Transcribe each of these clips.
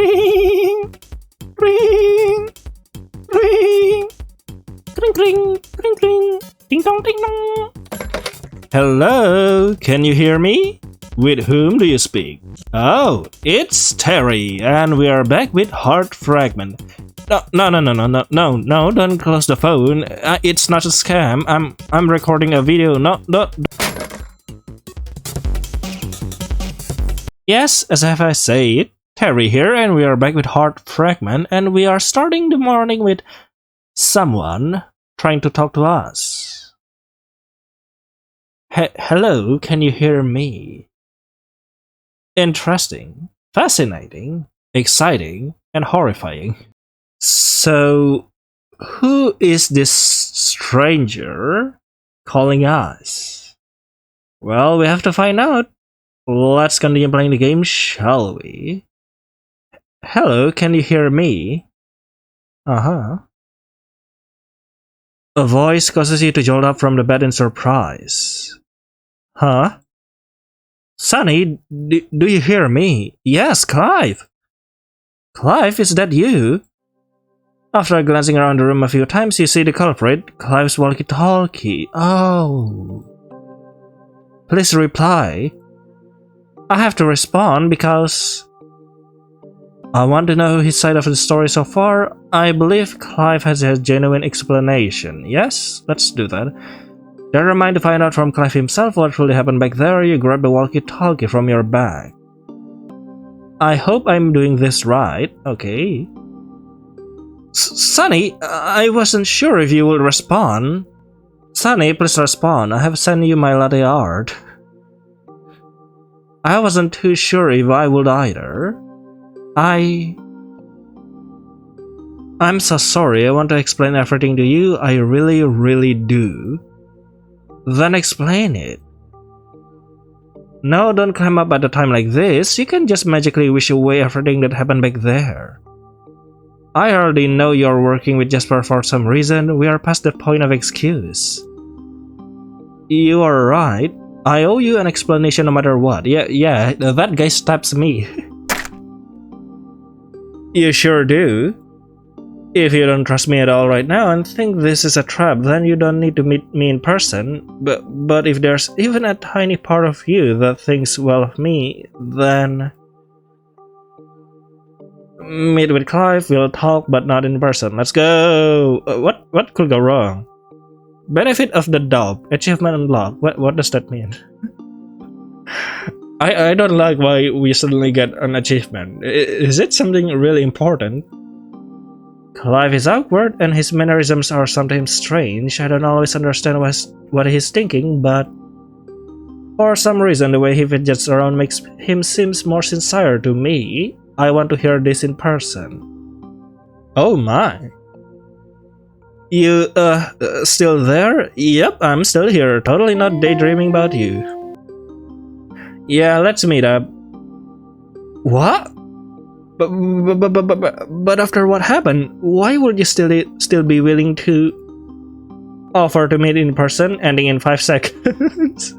Ring, ring, ring, ring, ring, ring, ring, ding dong, ding dong. Hello, can you hear me? With whom do you speak? Oh, it's Terry, and we are back with Heart Fragment. No, don't close the phone. It's not a scam. I'm recording a video. No. Yes, as if I say it, Terry here, and we are back with Heart Fragment, and we are starting the morning with someone trying to talk to us. Hello, can you hear me? Interesting, fascinating, exciting, and horrifying. So, who is this stranger calling us? Well, we have to find out. Let's continue playing the game, shall we? Hello, can you hear me? A voice causes you to jolt up from the bed in surprise. Huh? Xani, do you hear me? Yes, Clive! Clive, is that you? After glancing around the room a few times, you see the culprit, Clive's walkie-talkie. Oh. Please reply. I have to respond because I want to know his side of the story so far. I believe Clive has a genuine explanation. Yes, let's do that. Never mind to find out from Clive himself what really happened back there. You grab the walkie-talkie from your bag. I hope I'm doing this right. Okay. Xani, I wasn't sure if you would respond. Xani, please respond. I have sent you my latte art. I wasn't too sure if I would either. I'm so sorry. I want to explain everything to you. I really do. Then explain it. No, don't climb up at a time like this. You can just magically wish away everything that happened back there. I already know you're working with Jasper for some reason. We are past the point of excuse. You are right. I owe you an explanation no matter what. Yeah, that guy stabs me. You sure do. If you don't trust me at all right now and think this is a trap, then you don't need to meet me in person. But if there's even a tiny part of you that thinks well of me, then meet with Clive, we'll talk, but not in person. Let's go! What could go wrong? Benefit of the doubt. Achievement unlocked. What does that mean? I don't like why we suddenly get an achievement. Is it something really important? Clive is awkward and his mannerisms are sometimes strange. I don't always understand what he's thinking, but for some reason the way he fidgets around makes him seem more sincere to me. I want to hear this in person. Oh my. You, still there? Yep, I'm still here. Totally not daydreaming about you. Yeah, let's meet up. What? But after what happened, why would you still be willing to offer to meet in person, ending in 5 seconds?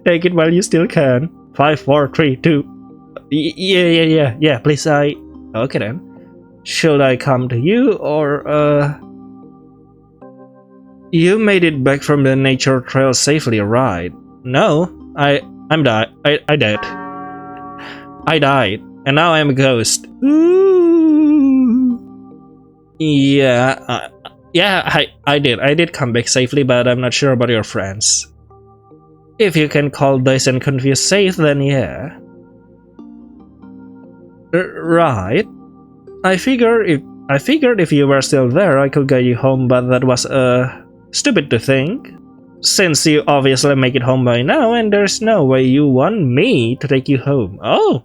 Take it while you still can. 5, 4, 3, 2. Yeah, please, Okay then. Should I come to you, or, You made it back from the nature trail safely, right? No, I'm died. I died. I died, and now I'm a ghost. Ooh. Yeah, I did. I did come back safely, but I'm not sure about your friends. If you can call dazed and confused safe, then yeah. Right. I figured if you were still there, I could get you home, but that was stupid to think. Since you obviously make it home by now, and there's no way you want me to take you home. Oh,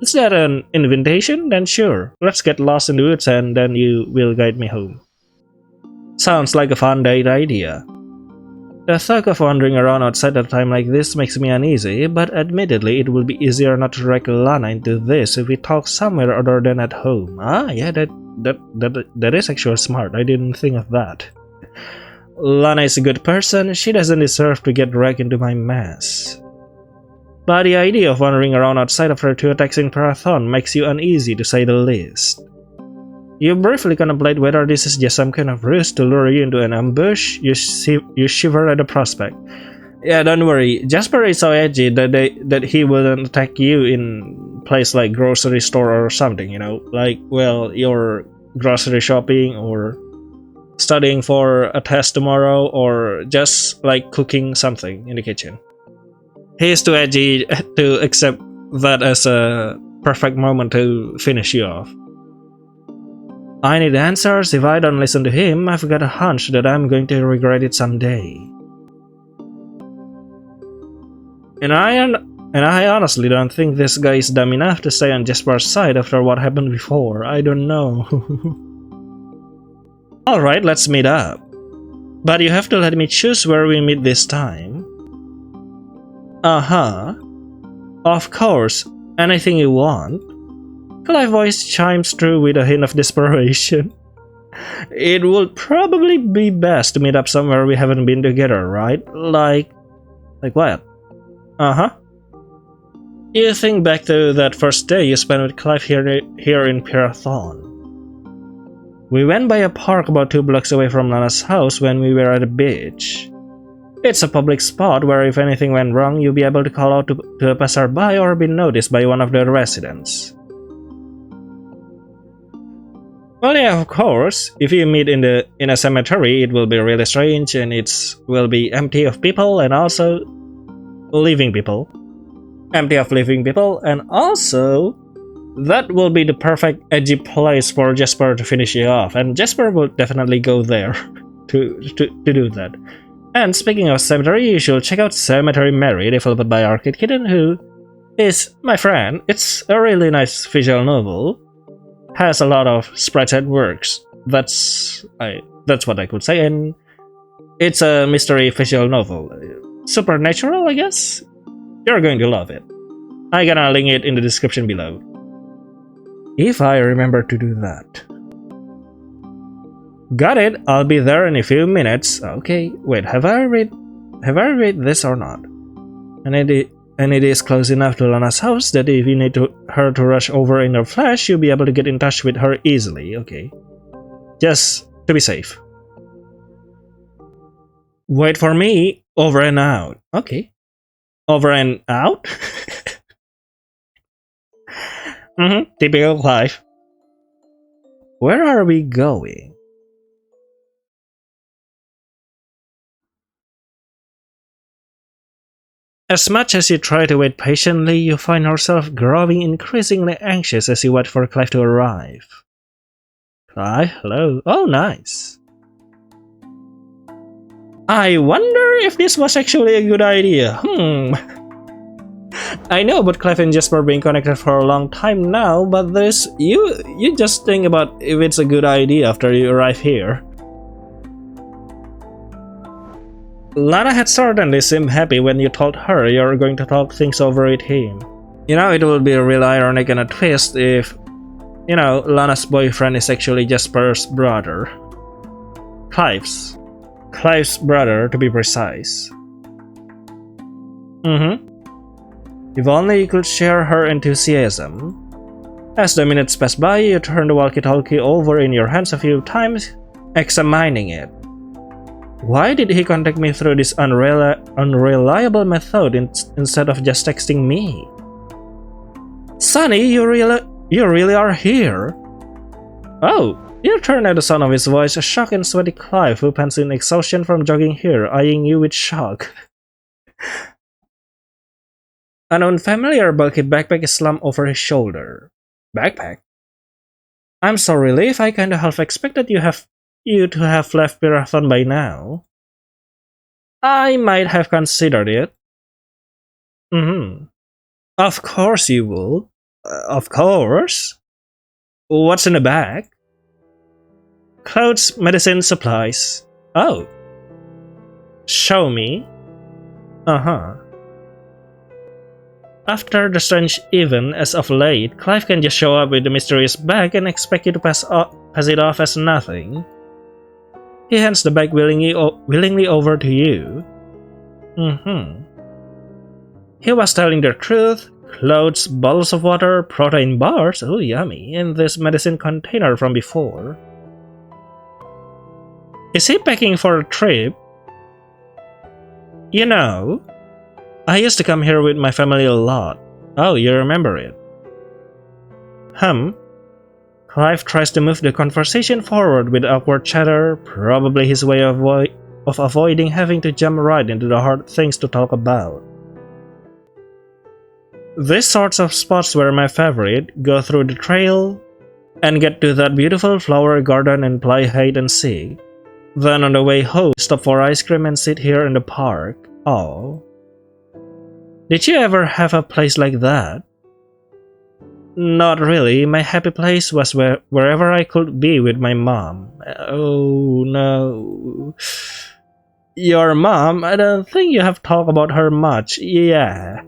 is that an invitation? Then sure. Let's get lost in the woods and then you will guide me home. Sounds like a fun date idea. The thought of wandering around outside at a time like this makes me uneasy, but admittedly it would be easier not to drag Lana into this if we talk somewhere other than at home. Ah, yeah, that is actually smart. I didn't think of that. Lana is a good person. She doesn't deserve to get dragged into my mess. but the idea of wandering around outside after 2 attacks in Parathon makes you uneasy to say the least. You briefly contemplate whether this is just some kind of ruse to lure you into an ambush. You shiver at the prospect. Yeah, don't worry. Jasper is so edgy that he wouldn't attack you in place like grocery store or something, you know? Like, well, you're grocery shopping or studying for a test tomorrow or just like cooking something in the kitchen. He is too edgy to accept that as a perfect moment to finish you off. I need answers. If I don't listen to him, I've got a hunch that I'm going to regret it someday. And I honestly don't think this guy is dumb enough to stay on Jasper's side after what happened before. I don't know. Alright, let's meet up. But you have to let me choose where we meet this time. Uh-huh. Of course, anything you want. Clive's voice chimes through with a hint of desperation. It would probably be best to meet up somewhere we haven't been together, right? Like what? Uh-huh. You think back to that first day you spent with Clive here in Parathon. We went by a park about 2 blocks away from Lana's house when we were at the beach. It's a public spot where if anything went wrong, you'll be able to call out to a passerby or be noticed by one of the residents. Well, yeah, of course. If you meet in a cemetery, it will be really strange and it will be empty of people and also living people. Empty of living people, and also that will be the perfect edgy place for Jasper to finish you off, and Jasper will definitely go there to do that. And speaking of cemetery, you should check out Cemetery Mary, developed by Arcade Kitten, who is my friend. It's a really nice visual novel. Has a lot of sprites and works. That's what I could say, and it's a mystery visual novel. Supernatural, I guess? You're going to love it. I'm gonna link it in the description below. If I remember to do that. Got it, I'll be there in a few minutes. Okay, wait, have I read this or not? And it is close enough to Lana's house that if you need her to rush over in her flash, you'll be able to get in touch with her easily, okay. Just to be safe. Wait for me, over and out. Okay. Over and out? Typical Clive. Where are we going? As much as you try to wait patiently, you find yourself growing increasingly anxious as you wait for Clive to arrive. Clive, hello. Oh, nice. I wonder if this was actually a good idea. I know about Clive and Jasper being connected for a long time now, but you just think about if it's a good idea after you arrive here. Lana had certainly seemed happy when you told her you're going to talk things over with him. You know, it would be real ironic and a twist if, you know, Lana's boyfriend is actually Jasper's brother. Clive's brother, to be precise. If only you could share her enthusiasm. As the minutes pass by, you turn the walkie-talkie over in your hands a few times, examining it. Why did he contact me through this unreliable method instead of just texting me? Xani, you really are here? Oh, you turn at the sound of his voice, a shocked and sweaty Clive who pants in exhaustion from jogging here, eyeing you with shock. An unfamiliar bulky backpack is slumped over his shoulder. Backpack? I'm so relieved. I kinda half expected you to have left Parathon by now. I might have considered it. Of course you will. Of course. What's in the bag? Clothes, medicine, supplies. Oh. Show me. After the strange event as of late, Clive can just show up with the mysterious bag and expect you to pass it off as nothing. He hands the bag willingly over to you. He was telling the truth. Clothes, bottles of water, protein bars, oh yummy, and this medicine container from before. Is he packing for a trip? You know, I used to come here with my family a lot. Oh, you remember it. Clive tries to move the conversation forward with awkward chatter, probably his way of avoiding having to jump right into the hard things to talk about. These sorts of spots were my favorite. Go through the trail and get to that beautiful flower garden and play hide and seek. Then on the way home, stop for ice cream and sit here in the park. Oh. Did you ever have a place like that? Not really. My happy place was wherever I could be with my mom. Oh no. Your mom? I don't think you have talked about her much. Yeah,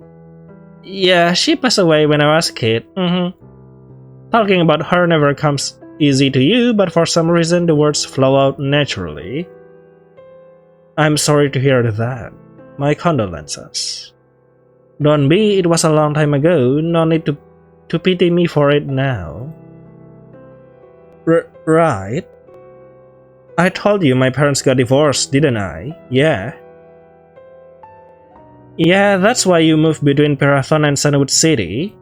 she passed away when I was a kid. Talking about her never comes easy to you, but for some reason the words flow out naturally. I'm sorry to hear that. My condolences. Don't be, it was a long time ago. No need to pity me for it now. Right. I told you my parents got divorced, didn't I? Yeah. Yeah, that's why you moved between Parathon and Sunwood City.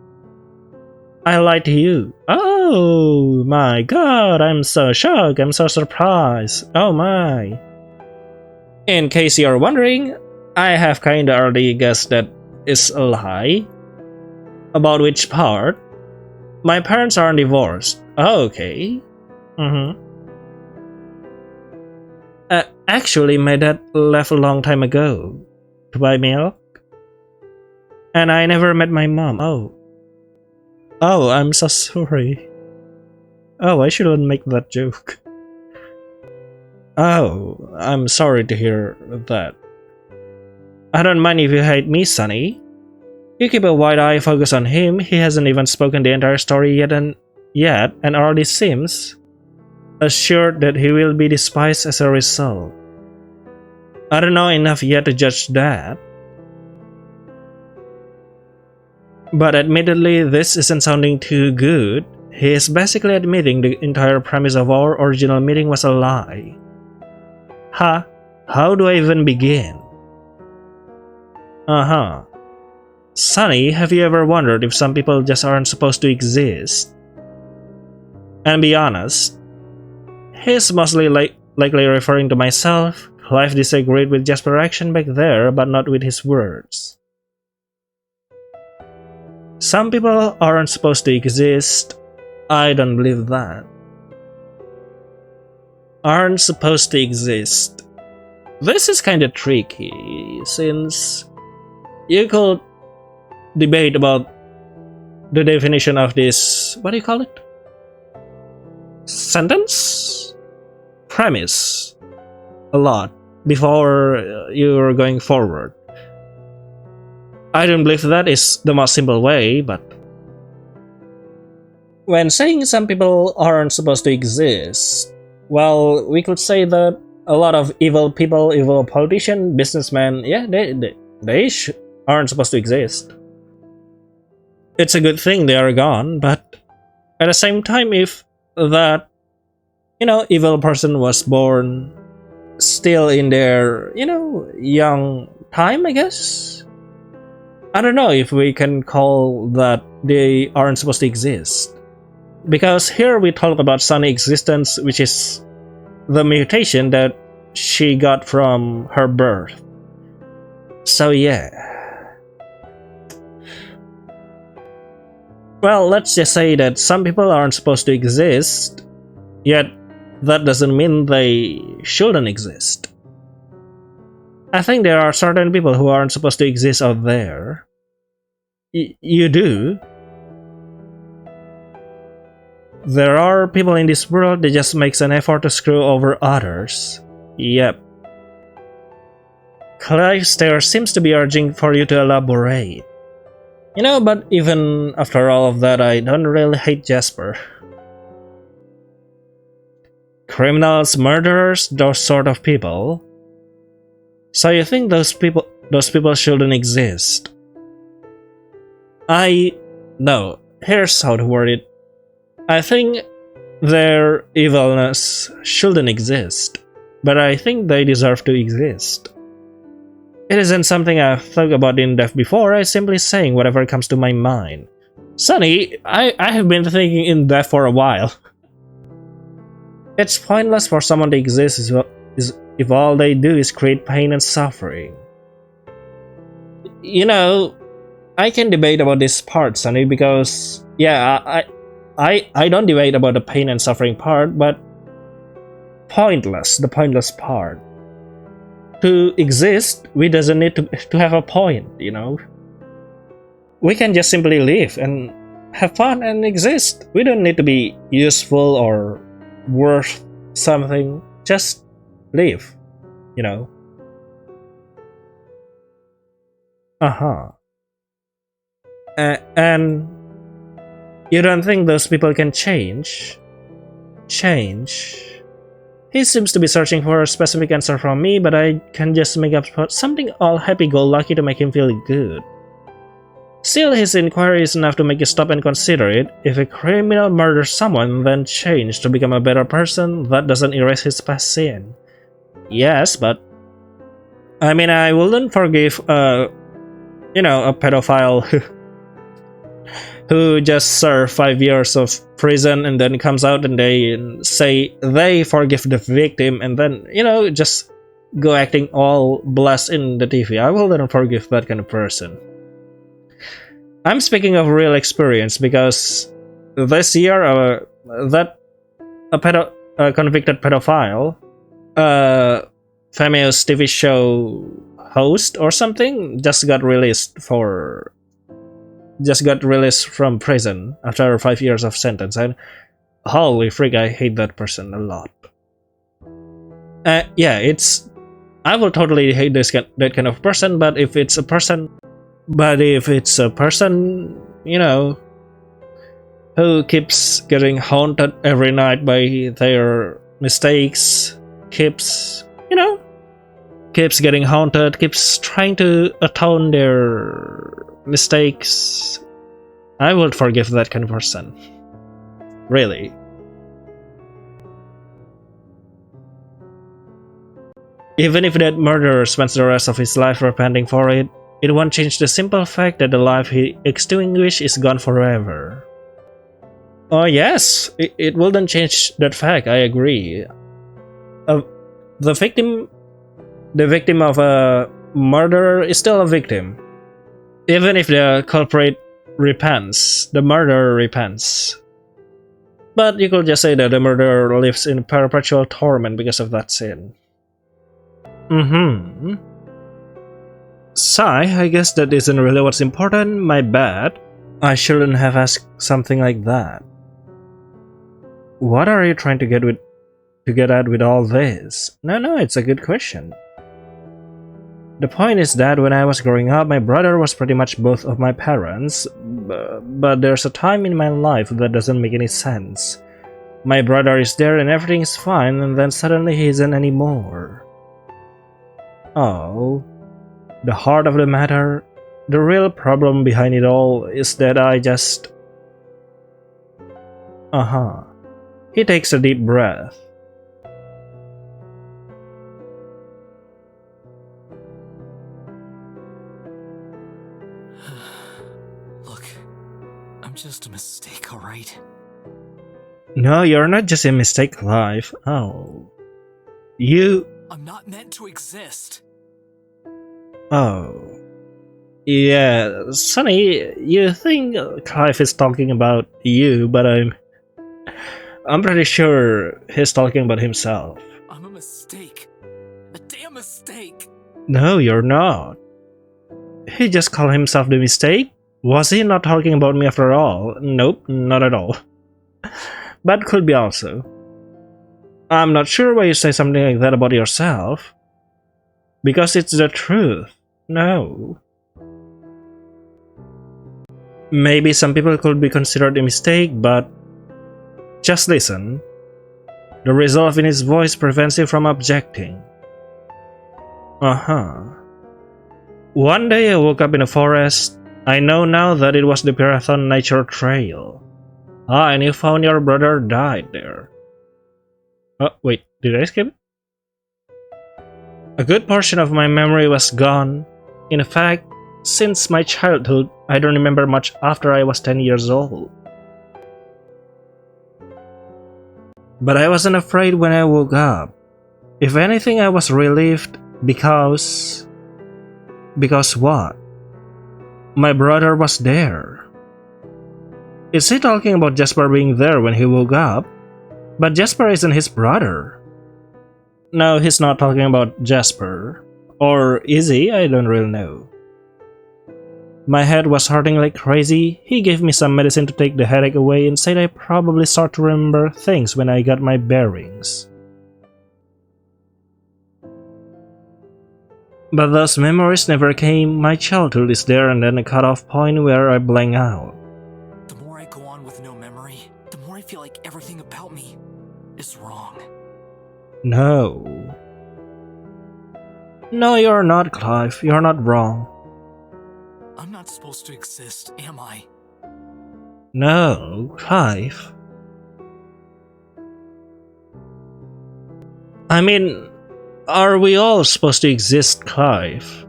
I lied to you. Oh my god, I'm so shocked, I'm so surprised. Oh my. In case you're wondering, I have kinda already guessed that it's a lie. About which part? My parents aren't divorced. Oh, okay. Actually, my dad left a long time ago to buy milk. And I never met my mom. Oh, I'm so sorry. Oh, I shouldn't make that joke. Oh, I'm sorry to hear that. I don't mind if you hate me, Sonny. You keep a wide eye focus on him. He hasn't even spoken the entire story yet and already seems assured that he will be despised as a result. I don't know enough yet to judge that. But admittedly, this isn't sounding too good. He is basically admitting the entire premise of our original meeting was a lie. How do I even begin? Sonny, have you ever wondered if some people just aren't supposed to exist? And be honest, he's mostly likely referring to myself. Clive disagreed with Jasper's action back there, but not with his words. Some people aren't supposed to exist. I don't believe that. Aren't supposed to exist. This is kinda tricky, since you could debate about the definition of this, what do you call it? Sentence? Premise. A lot before you're going forward. I don't believe that is the most simple way, but when saying some people aren't supposed to exist, well, we could say that a lot of evil people, evil politicians, businessmen, yeah, they aren't supposed to exist. It's a good thing they are gone, but at the same time, if that, evil person was born still in their, young time, I guess? I don't know if we can call that they aren't supposed to exist. Because here we talk about Sunny's existence, which is the mutation that she got from her birth. So yeah. Well, let's just say that some people aren't supposed to exist, yet that doesn't mean they shouldn't exist. I think there are certain people who aren't supposed to exist out there. You do? There are people in this world that just makes an effort to screw over others. Yep. Clive Stair seems to be urging for you to elaborate. But even after all of that, I don't really hate Jasper. Criminals, murderers, those sort of people. So you think those people shouldn't exist? No, here's how to word it. I think their evilness shouldn't exist, but I think they deserve to exist. It isn't something I've thought about in depth before, I'm simply saying whatever comes to my mind. Sonny, I have been thinking in depth for a while. It's pointless for someone to exist if all they do is create pain and suffering. You know, I can debate about this part, Sonny, because yeah, I don't debate about the pain and suffering part, but the pointless part. To exist, we doesn't need to have a point, you know. We can just simply live and have fun and exist. We don't need to be useful or worth something. Just live, you know. And you don't think those people can change? He seems to be searching for a specific answer from me, but I can just make up something all happy-go-lucky to make him feel good. Still, his inquiry is enough to make you stop and consider it. If a criminal murders someone, then change to become a better person, that doesn't erase his past sin. Yes, but I mean, I wouldn't forgive a pedophile who just served 5 years of prison and then comes out and they say they forgive the victim and then, just go acting all blessed in the TV. I wouldn't forgive that kind of person. I'm speaking of real experience because this year, a convicted pedophile, famous TV show host or something, just got released from prison after 5 years of sentence, and holy freak, I hate that person a lot. I will totally hate that kind of person, but if it's a person, who keeps getting haunted every night by their mistakes, keeps getting haunted, keeps trying to atone their mistakes, I would forgive that kind of person. Really. Even if that murderer spends the rest of his life repenting for it, it won't change the simple fact that the life he extinguished is gone forever. Oh yes, it wouldn't change that fact, I agree. The victim of a murderer is still a victim. Even if the culprit repents, the murderer repents. But you could just say that the murderer lives in perpetual torment because of that sin. Sigh, I guess that isn't really what's important, my bad. I shouldn't have asked something like that. What are you trying to get at with all this? No, it's a good question. The point is that when I was growing up, my brother was pretty much both of my parents, but there's a time in my life that doesn't make any sense. My brother is there and everything is fine, and then suddenly he isn't anymore. Oh, the heart of the matter, the real problem behind it all is that I just... He takes a deep breath. Look, I'm just a mistake, alright? No, you're not just a mistake, Clive. Oh. I'm not meant to exist. Oh. Yeah, Sonny, you think Clive is talking about you, but I'm pretty sure he's talking about himself. I'm a mistake. A damn mistake. No, you're not. He just called himself the mistake? Was he not talking about me after all? Nope, not at all. But could be also. I'm not sure why you say something like that about yourself. Because it's the truth. No. Maybe some people could be considered a mistake, but just listen. The resolve in his voice prevents you from objecting. One day I woke up in a forest. I know now that it was the Pirathon Nature Trail. Ah, and you found your brother died there. Oh, wait, did I skip? A good portion of my memory was gone. In fact, since my childhood, I don't remember much after I was 10 years old. But I wasn't afraid when I woke up. If anything, I was relieved because... Because what? My brother was there. Is he talking about Jasper being there when he woke up? But Jasper isn't his brother. No, he's not talking about Jasper. Or is he? I don't really know. My head was hurting like crazy. He gave me some medicine to take the headache away and said I'd probably start to remember things when I got my bearings. But those memories never came. My childhood is there and then a cutoff point where I blank out. The more I go on with no memory, the more I feel like everything about me is wrong. No. No, you're not, Clive. You're not wrong. I'm not supposed to exist, am I? No, Clive. I mean, are we all supposed to exist, Clive?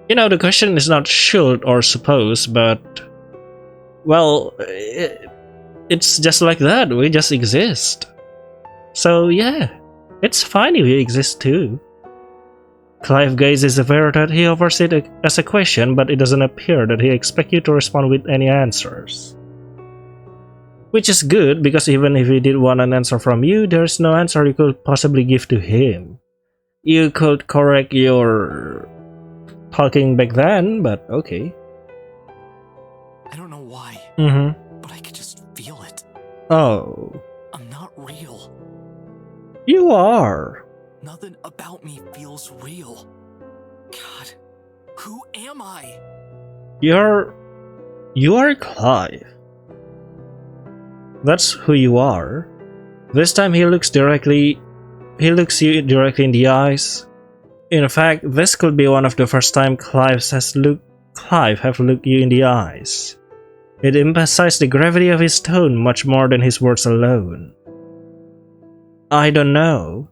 You know, the question is not should or suppose, but... Well, it's just like that, we just exist. So yeah, it's fine if you exist too. Clive gazes averted. He offers it as a question, but it doesn't appear that he expects you to respond with any answers. Which is good, because even if he did want an answer from you, there's no answer you could possibly give to him. You could correct your talking back then, but okay. I don't know why, but I could just feel it. Oh. I'm not real. You are. Nothing about me feels real. God, who am I? You are Clive. That's who you are. This time he looks you directly in the eyes. In fact, this could be one of the first time Clive have looked you in the eyes. It emphasized the gravity of his tone much more than his words alone. I don't know.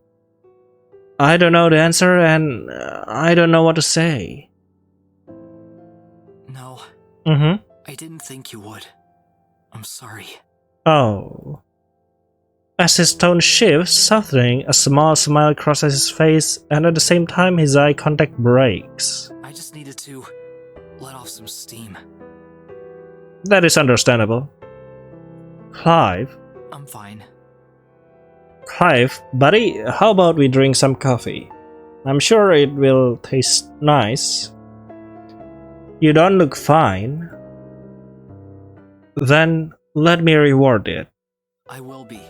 I don't know the answer and I don't know what to say. No. I didn't think you would. I'm sorry. Oh. As his tone shifts, softening, a small smile crosses his face and at the same time his eye contact breaks. I just needed to let off some steam. That is understandable. Clive. I'm fine. Clive, buddy, how about we drink some coffee? I'm sure it will taste nice. You don't look fine. Then let me reward it. I will be.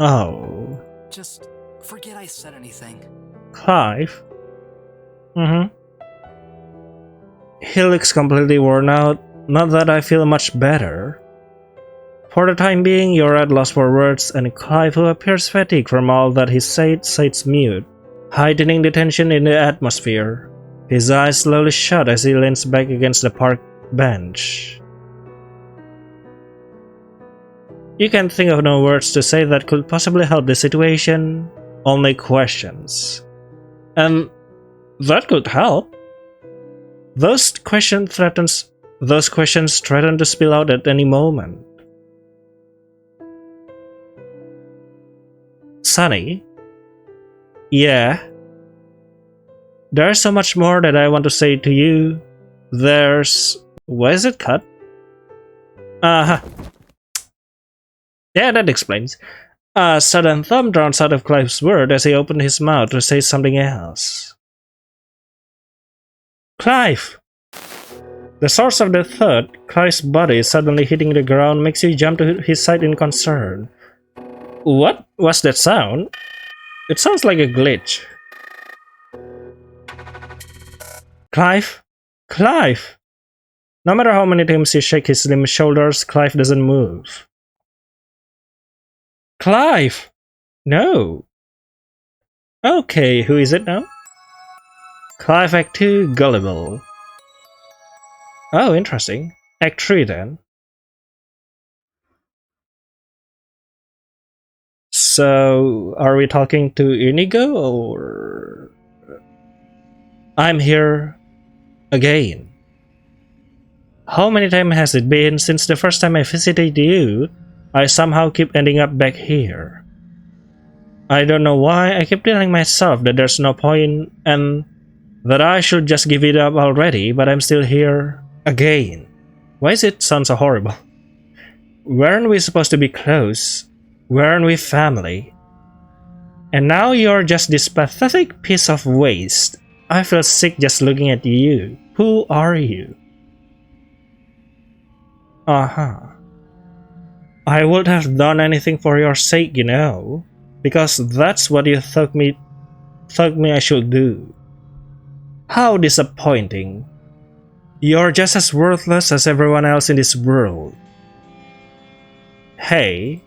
Oh. Just forget I said anything. Clive? He looks completely worn out. Not that I feel much better. For the time being, you're at loss for words, and Clive, who appears fatigued from all that he said, sits mute, heightening the tension in the atmosphere. His eyes slowly shut as he leans back against the park bench. You can think of no words to say that could possibly help the situation, only questions. And that could help. Those questions threaten to spill out at any moment. Xani? Yeah? There's so much more that I want to say to you. Why is it cut? Yeah, that explains. A sudden thump drowns out of Clive's word as he opened his mouth to say something else. Clive! The source of the thud, Clive's body suddenly hitting the ground, makes you jump to his side in concern. What was that sound? It sounds like a glitch. Clive? Clive! No matter how many times you shake his slim shoulders, Clive doesn't move. Clive! No! Okay, who is it now? Clive Act 2, Gullible. Oh, interesting. Act 3 then. So, are we talking to Inigo or... I'm here again. How many times has it been since the first time I visited you? I somehow keep ending up back here. I don't know why I keep telling myself that there's no point and that I should just give it up already, but I'm still here again. Why does it sound so horrible? Weren't we supposed to be close? Weren't we family? And now you're just this pathetic piece of waste. I feel sick just looking at you. Who are you? Uh-huh. I would have done anything for your sake, you know. Because that's what you thought me I should do. How disappointing. You're just as worthless as everyone else in this world. Hey.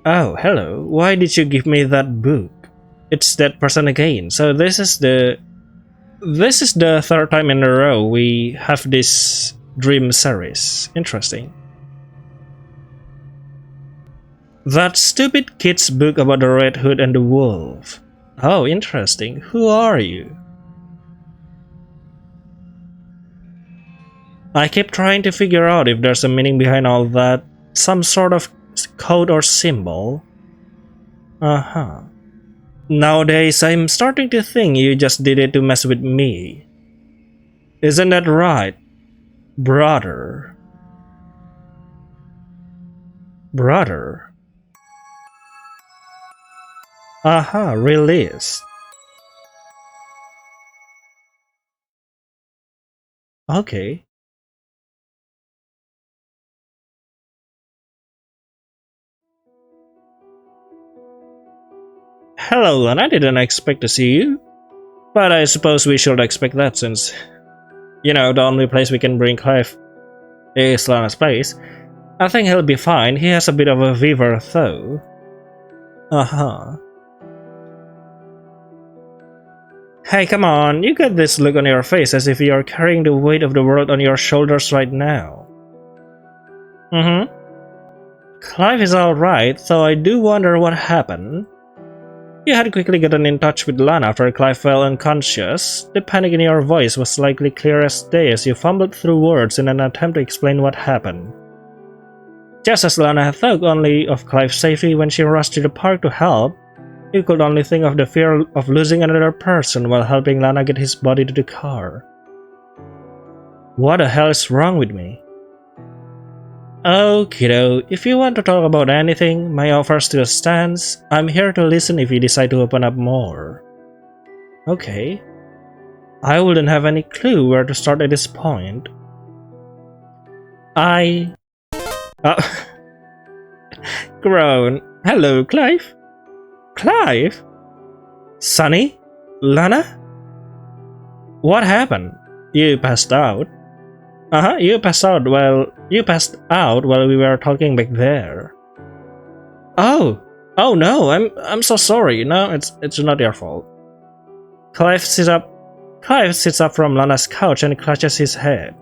Oh, hello. Why did you give me that book? It's that person again. So this is the third time in a row we have this dream series. Interesting. That stupid kid's book about the Red Hood and the Wolf. Oh, interesting. Who are you? I keep trying to figure out if there's a meaning behind all that. Some sort of code or symbol. Uh-huh. Nowadays, I'm starting to think you just did it to mess with me. Isn't that right, brother? Brother? Aha, released. Okay. Hello, Lana. I didn't expect to see you. But I suppose we should expect that since, you know, the only place we can bring Clive is Lana's place. I think he'll be fine. He has a bit of a fever, though. Uh-huh. Hey, come on. You got this look on your face as if you're carrying the weight of the world on your shoulders right now. Mm-hmm. Clive is alright, though I do wonder what happened. You had quickly gotten in touch with Lana after Clive fell unconscious. The panic in your voice was likely clear as day as you fumbled through words in an attempt to explain what happened. Just as Lana had thought only of Clive's safety when she rushed to the park to help, you could only think of the fear of losing another person while helping Lana get his body to the car. What the hell is wrong with me? Oh, kiddo, if you want to talk about anything, my offer still stands. I'm here to listen if you decide to open up more. Okay. I wouldn't have any clue where to start at this point. Groan. Hello, Clive? Clive? Sonny? Lana? What happened? You passed out? You passed out while we were talking back there. Oh no, I'm so sorry. No, it's not your fault. Clive sits up from Lana's couch and clutches his head.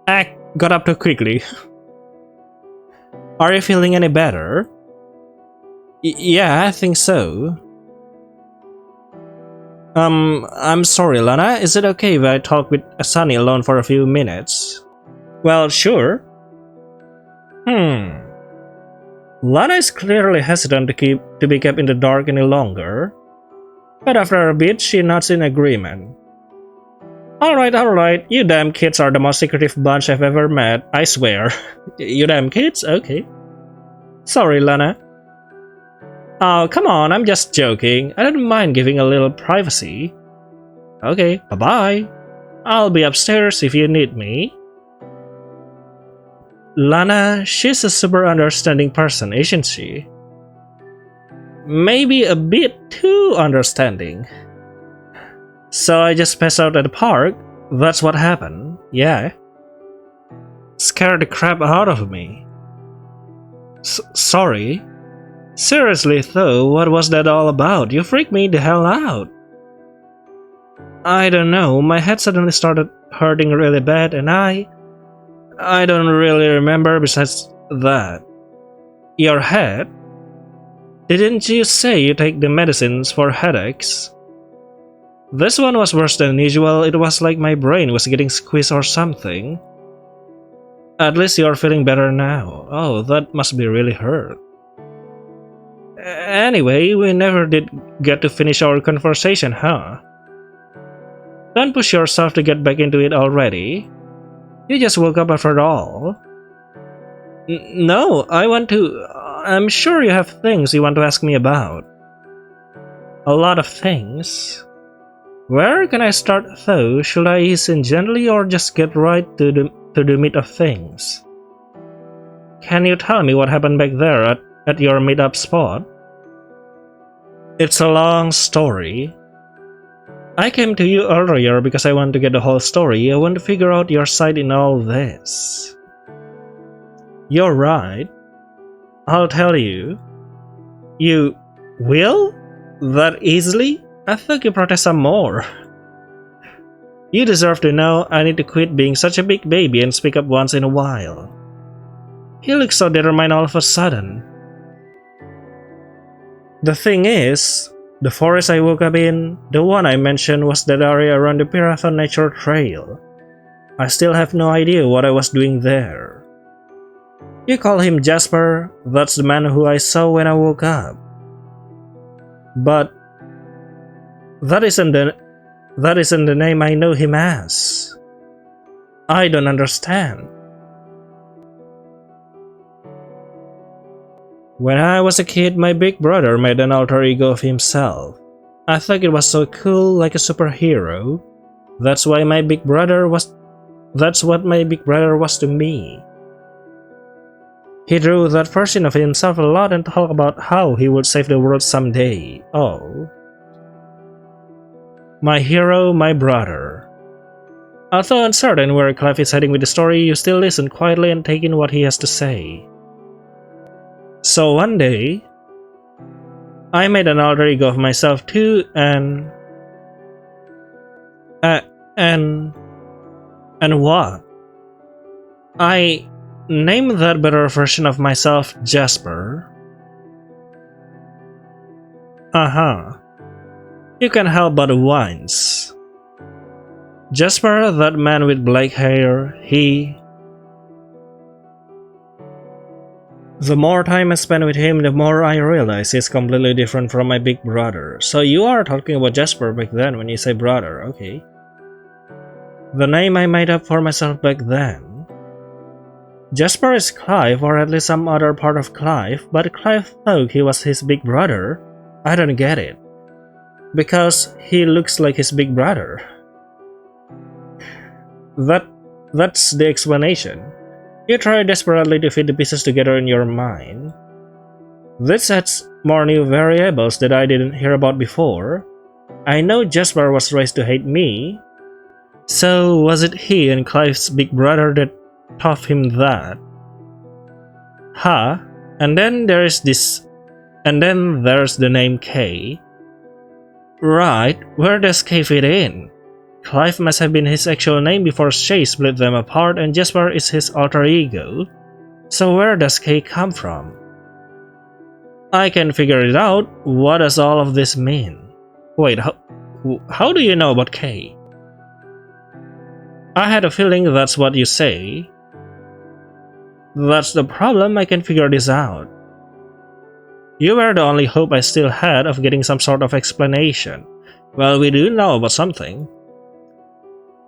I got up too quickly. Are you feeling any better? Yeah, I think so. I'm sorry, Lana. Is it okay if I talk with Xani alone for a few minutes? Well, sure. Lana is clearly hesitant to be kept in the dark any longer. But after a bit, she nods in agreement. Alright. You damn kids are the most secretive bunch I've ever met, I swear. You damn kids? Okay. Sorry, Lana. Oh, come on, I'm just joking. I don't mind giving a little privacy. Okay, bye-bye. I'll be upstairs if you need me. Lana, she's a super understanding person, isn't she? Maybe a bit too understanding. So I just passed out at the park. That's what happened. Yeah. Scared the crap out of me. Sorry. Seriously though, what was that all about? You freaked me the hell out. I don't know, my head suddenly started hurting really bad, and I don't really remember besides that. Your head? Didn't you say you take the medicines for headaches? This one was worse than usual. It was like my brain was getting squeezed or something. At least you're feeling better now. Oh, that must be really hurt. Anyway, we never did get to finish our conversation, huh? Don't push yourself to get back into it already. You just woke up after all. No, I want to. I'm sure you have things you want to ask me about. A lot of things. Where can I start though? Should I ease in gently or just get right to the meat of things? Can you tell me what happened back there at your meetup spot? It's a long story. I came to you earlier because I want to get the whole story. I want to figure out your side in all this. You're right. I'll tell you. You will? That easily? I thought you protest some more. You deserve to know I need to quit being such a big baby and speak up once in a while. He looks so determined all of a sudden. The thing is, the forest I woke up in, the one I mentioned, was that area around the Pirathon Nature Trail. I still have no idea what I was doing there. You call him Jasper, that's the man who I saw when I woke up. But that isn't the name I know him as. I don't understand. When I was a kid, my big brother made an alter ego of himself. I thought it was so cool, like a superhero. That's what my big brother was to me. He drew that version of himself a lot and talked about how he would save the world someday. Oh. My hero, my brother. Although uncertain where Clive is heading with the story, you still listen quietly and take in what he has to say. So one day, I made an alter ego of myself too, and what? I named that better version of myself Jasper. You can't help but wince. Jasper, that man with black hair, The more time I spend with him, the more I realize he's completely different from my big brother. So you are talking about Jasper back then when you say brother, okay. The name I made up for myself back then. Jasper is Clive, or at least some other part of Clive, but Clive thought he was his big brother. I don't get it. Because he looks like his big brother. That's the explanation. You try desperately to fit the pieces together in your mind. This adds more new variables that I didn't hear about before. I know Jasper was raised to hate me. So was it he and Clive's big brother that taught him that? Huh? And then there's the name K. Right, where does K fit in? Clive must have been his actual name before Shay split them apart, and Jasper is his alter ego. So where does K come from? I can figure it out. What does all of this mean? Wait, how do you know about K? I had a feeling that's what you say. That's the problem, I can figure this out. You were the only hope I still had of getting some sort of explanation. Well, we do know about something.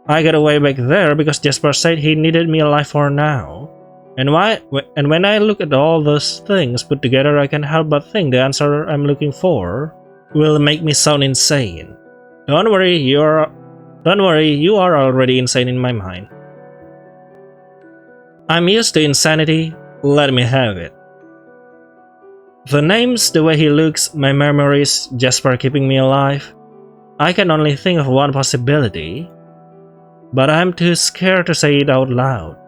I got away back there because Jasper said he needed me alive for now. And when I look at all those things put together, I can't help but think the answer I'm looking for will make me sound insane. Don't worry, you are already insane in my mind. I'm used to insanity, let me have it. The names, the way he looks, my memories, Jasper keeping me alive. I can only think of one possibility. But I'm too scared to say it out loud.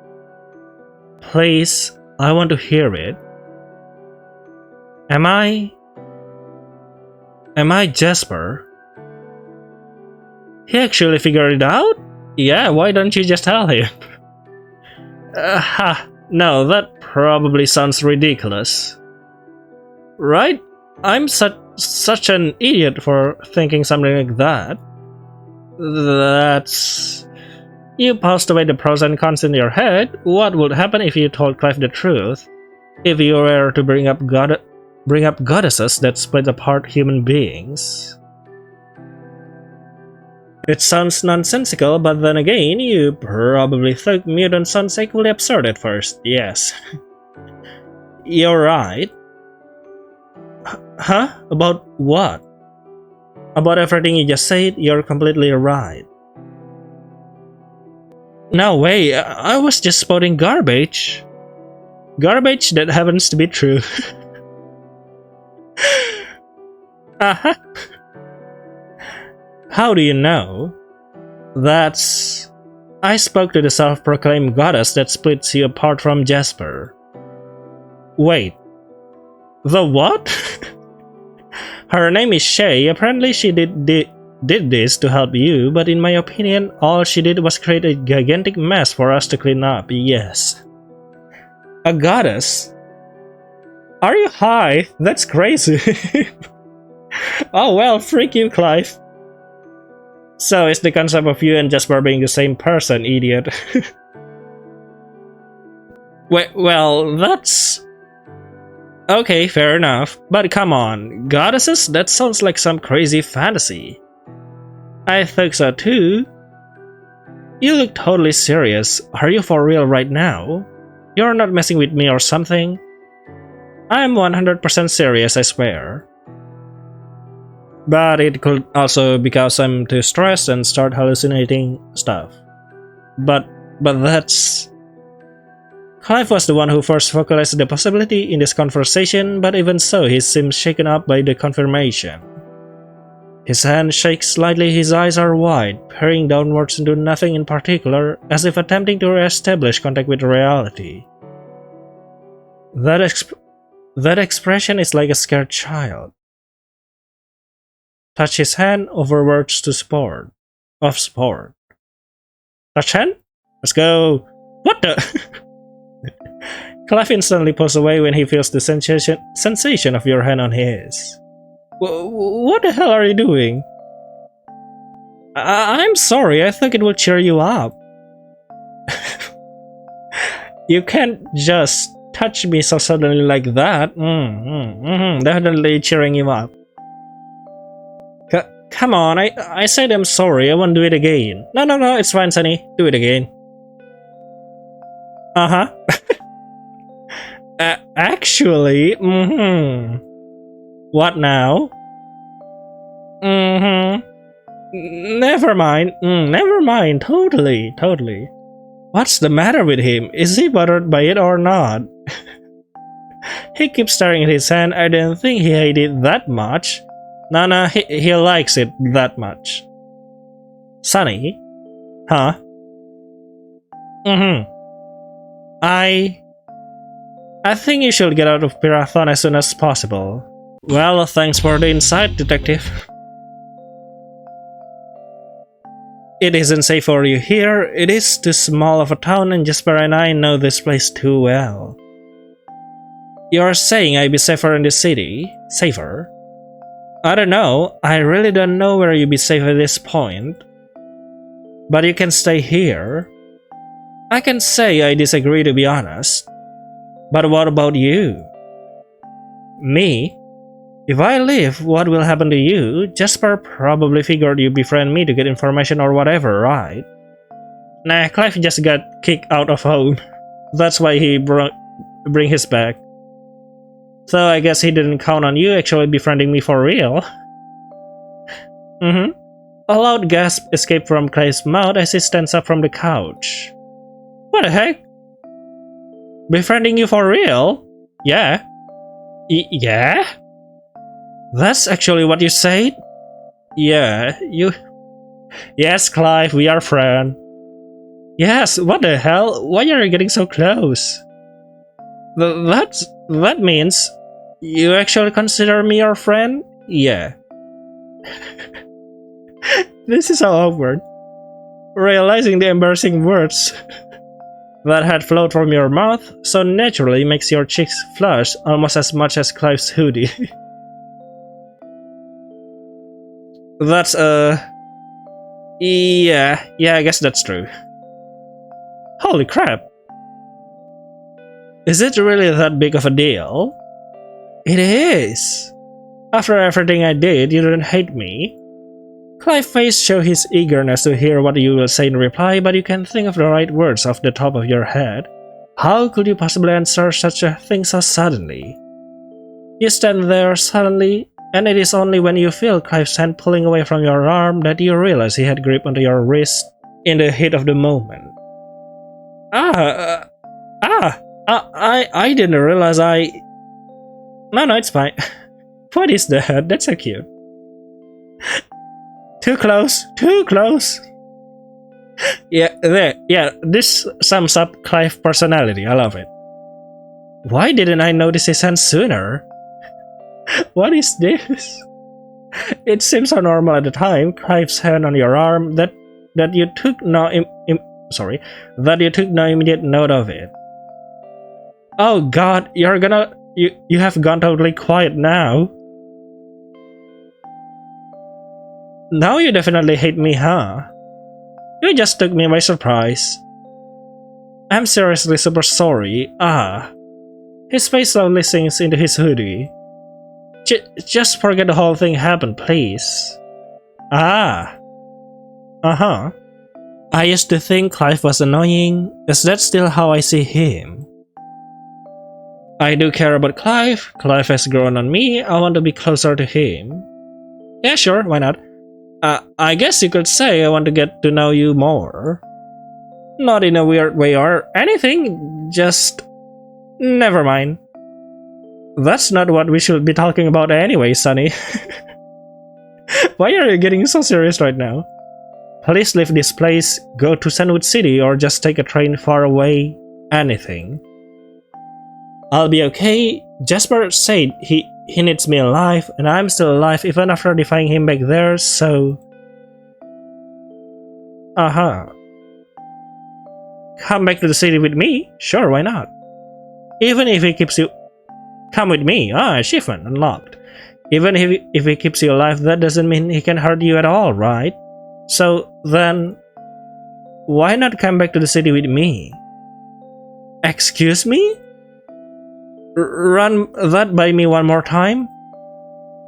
Please, I want to hear it. Am I Jasper? He actually figured it out? Yeah, why don't you just tell him? No, that probably sounds ridiculous. Right? I'm such an idiot for thinking something like that. That's... You passed away the pros and cons in your head. What would happen if you told Clive the truth? If you were to bring up goddesses that split apart human beings? It sounds nonsensical, but then again, you probably thought mutant sounds equally absurd at first, yes. You're right. Huh? About what? About everything you just said, you're completely right. No way, I was just spouting garbage. Garbage that happens to be true. Uh-huh. How do you know? That's... I spoke to the self-proclaimed goddess that splits you apart from Jasper. Wait. The what? Her name is Shay. Apparently she did this to help you, but in my opinion, all she did was create a gigantic mess for us to clean up, yes. A goddess? Are you high? That's crazy. Oh well, freak you, Clive. So it's the concept of you and Jasper being the same person, idiot. Well, that's... Okay, fair enough. But come on, goddesses? That sounds like some crazy fantasy. I think so too. You look totally serious. Are you for real right now? You're not messing with me or something? I'm 100% serious, I swear. But it could also be because I'm too stressed and start hallucinating stuff. But that's... Clive was the one who first vocalized the possibility in this conversation, but even so, he seems shaken up by the confirmation. His hand shakes slightly, his eyes are wide, peering downwards into nothing in particular, as if attempting to re-establish contact with reality. That expression is like a scared child. Touch his hand overwards to sport. Touch hand? Let's go. What the? Clive instantly pulls away when he feels the sensation of your hand on his. What the hell are you doing? I'm sorry, I thought it would cheer you up. You can't just touch me so suddenly like that. Definitely cheering you up. Come on, I said I'm sorry, I won't do it again. No, it's fine, Xani. Do it again. Uh-huh. Actually, What now? Never mind, totally. What's the matter with him? Is he bothered by it or not? He keeps staring at his hand. I didn't think he hated it that much. No, he likes it that much. Xani? Huh? I think you should get out of Pirathon as soon as possible. Well, thanks for the insight, Detective. It isn't safe for you here. It is too small of a town and Jasper and I know this place too well. You're saying I'd be safer in the city? Safer? I don't know. I really don't know where you'd be safe at this point. But you can stay here. I can say I disagree, to be honest. But what about you? Me? If I leave, what will happen to you? Jasper probably figured you befriend me to get information or whatever, right? Nah, Clive just got kicked out of home. That's why he bring his back. So I guess he didn't count on you actually befriending me for real. A loud gasp escaped from Clive's mouth as he stands up from the couch. What the heck? Befriending you for real? Yeah. Yeah? That's actually what you said? Yeah, you... Yes, Clive, we are friends. Yes, what the hell? Why are you getting so close? That means... You actually consider me your friend? Yeah. This is so awkward. Realizing the embarrassing words that had flowed from your mouth so naturally makes your cheeks flush almost as much as Clive's hoodie. That's yeah, I guess that's true. Holy crap. Is it really that big of a deal? It is. After everything I did, you didn't hate me. Clive's face showed his eagerness to hear what you will say in reply, but you can't think of the right words off the top of your head. How could you possibly answer such a thing so suddenly? You stand there suddenly, and it is only when you feel Clive's hand pulling away from your arm that you realize he had grip onto your wrist in the heat of the moment. I didn't realize No, it's fine. What is that? That's so cute. Too close, too close. Yeah, this sums up Clive's personality. I love it. Why didn't I notice his hand sooner? What is this? It seems so normal at the time. Clive's hand on your arm that you took no immediate note of it. Oh God, you have gone totally quiet now. Now you definitely hate me, huh? You just took me by surprise. I'm seriously super sorry. His face slowly sinks into his hoodie. Just forget the whole thing happened, please. Uh-huh. I used to think Clive was annoying. Is that still how I see him? I do care about Clive. Clive has grown on me. I want to be closer to him. Yeah, sure, why not? I guess you could say I want to get to know you more. Not in a weird way or anything, just... Never mind. That's not what we should be talking about anyway, Sonny. Why are you getting so serious right now? Please leave this place, go to Sandwich City, or just take a train far away. Anything. I'll be okay. Jasper said he needs me alive, and I'm still alive even after defying him back there, so... Come back to the city with me? Sure, why not? Even if he keeps you... Come with me. Achievement unlocked. Even if he keeps you alive, that doesn't mean he can hurt you at all, right? So then... Why not come back to the city with me? Excuse me? Run that by me one more time?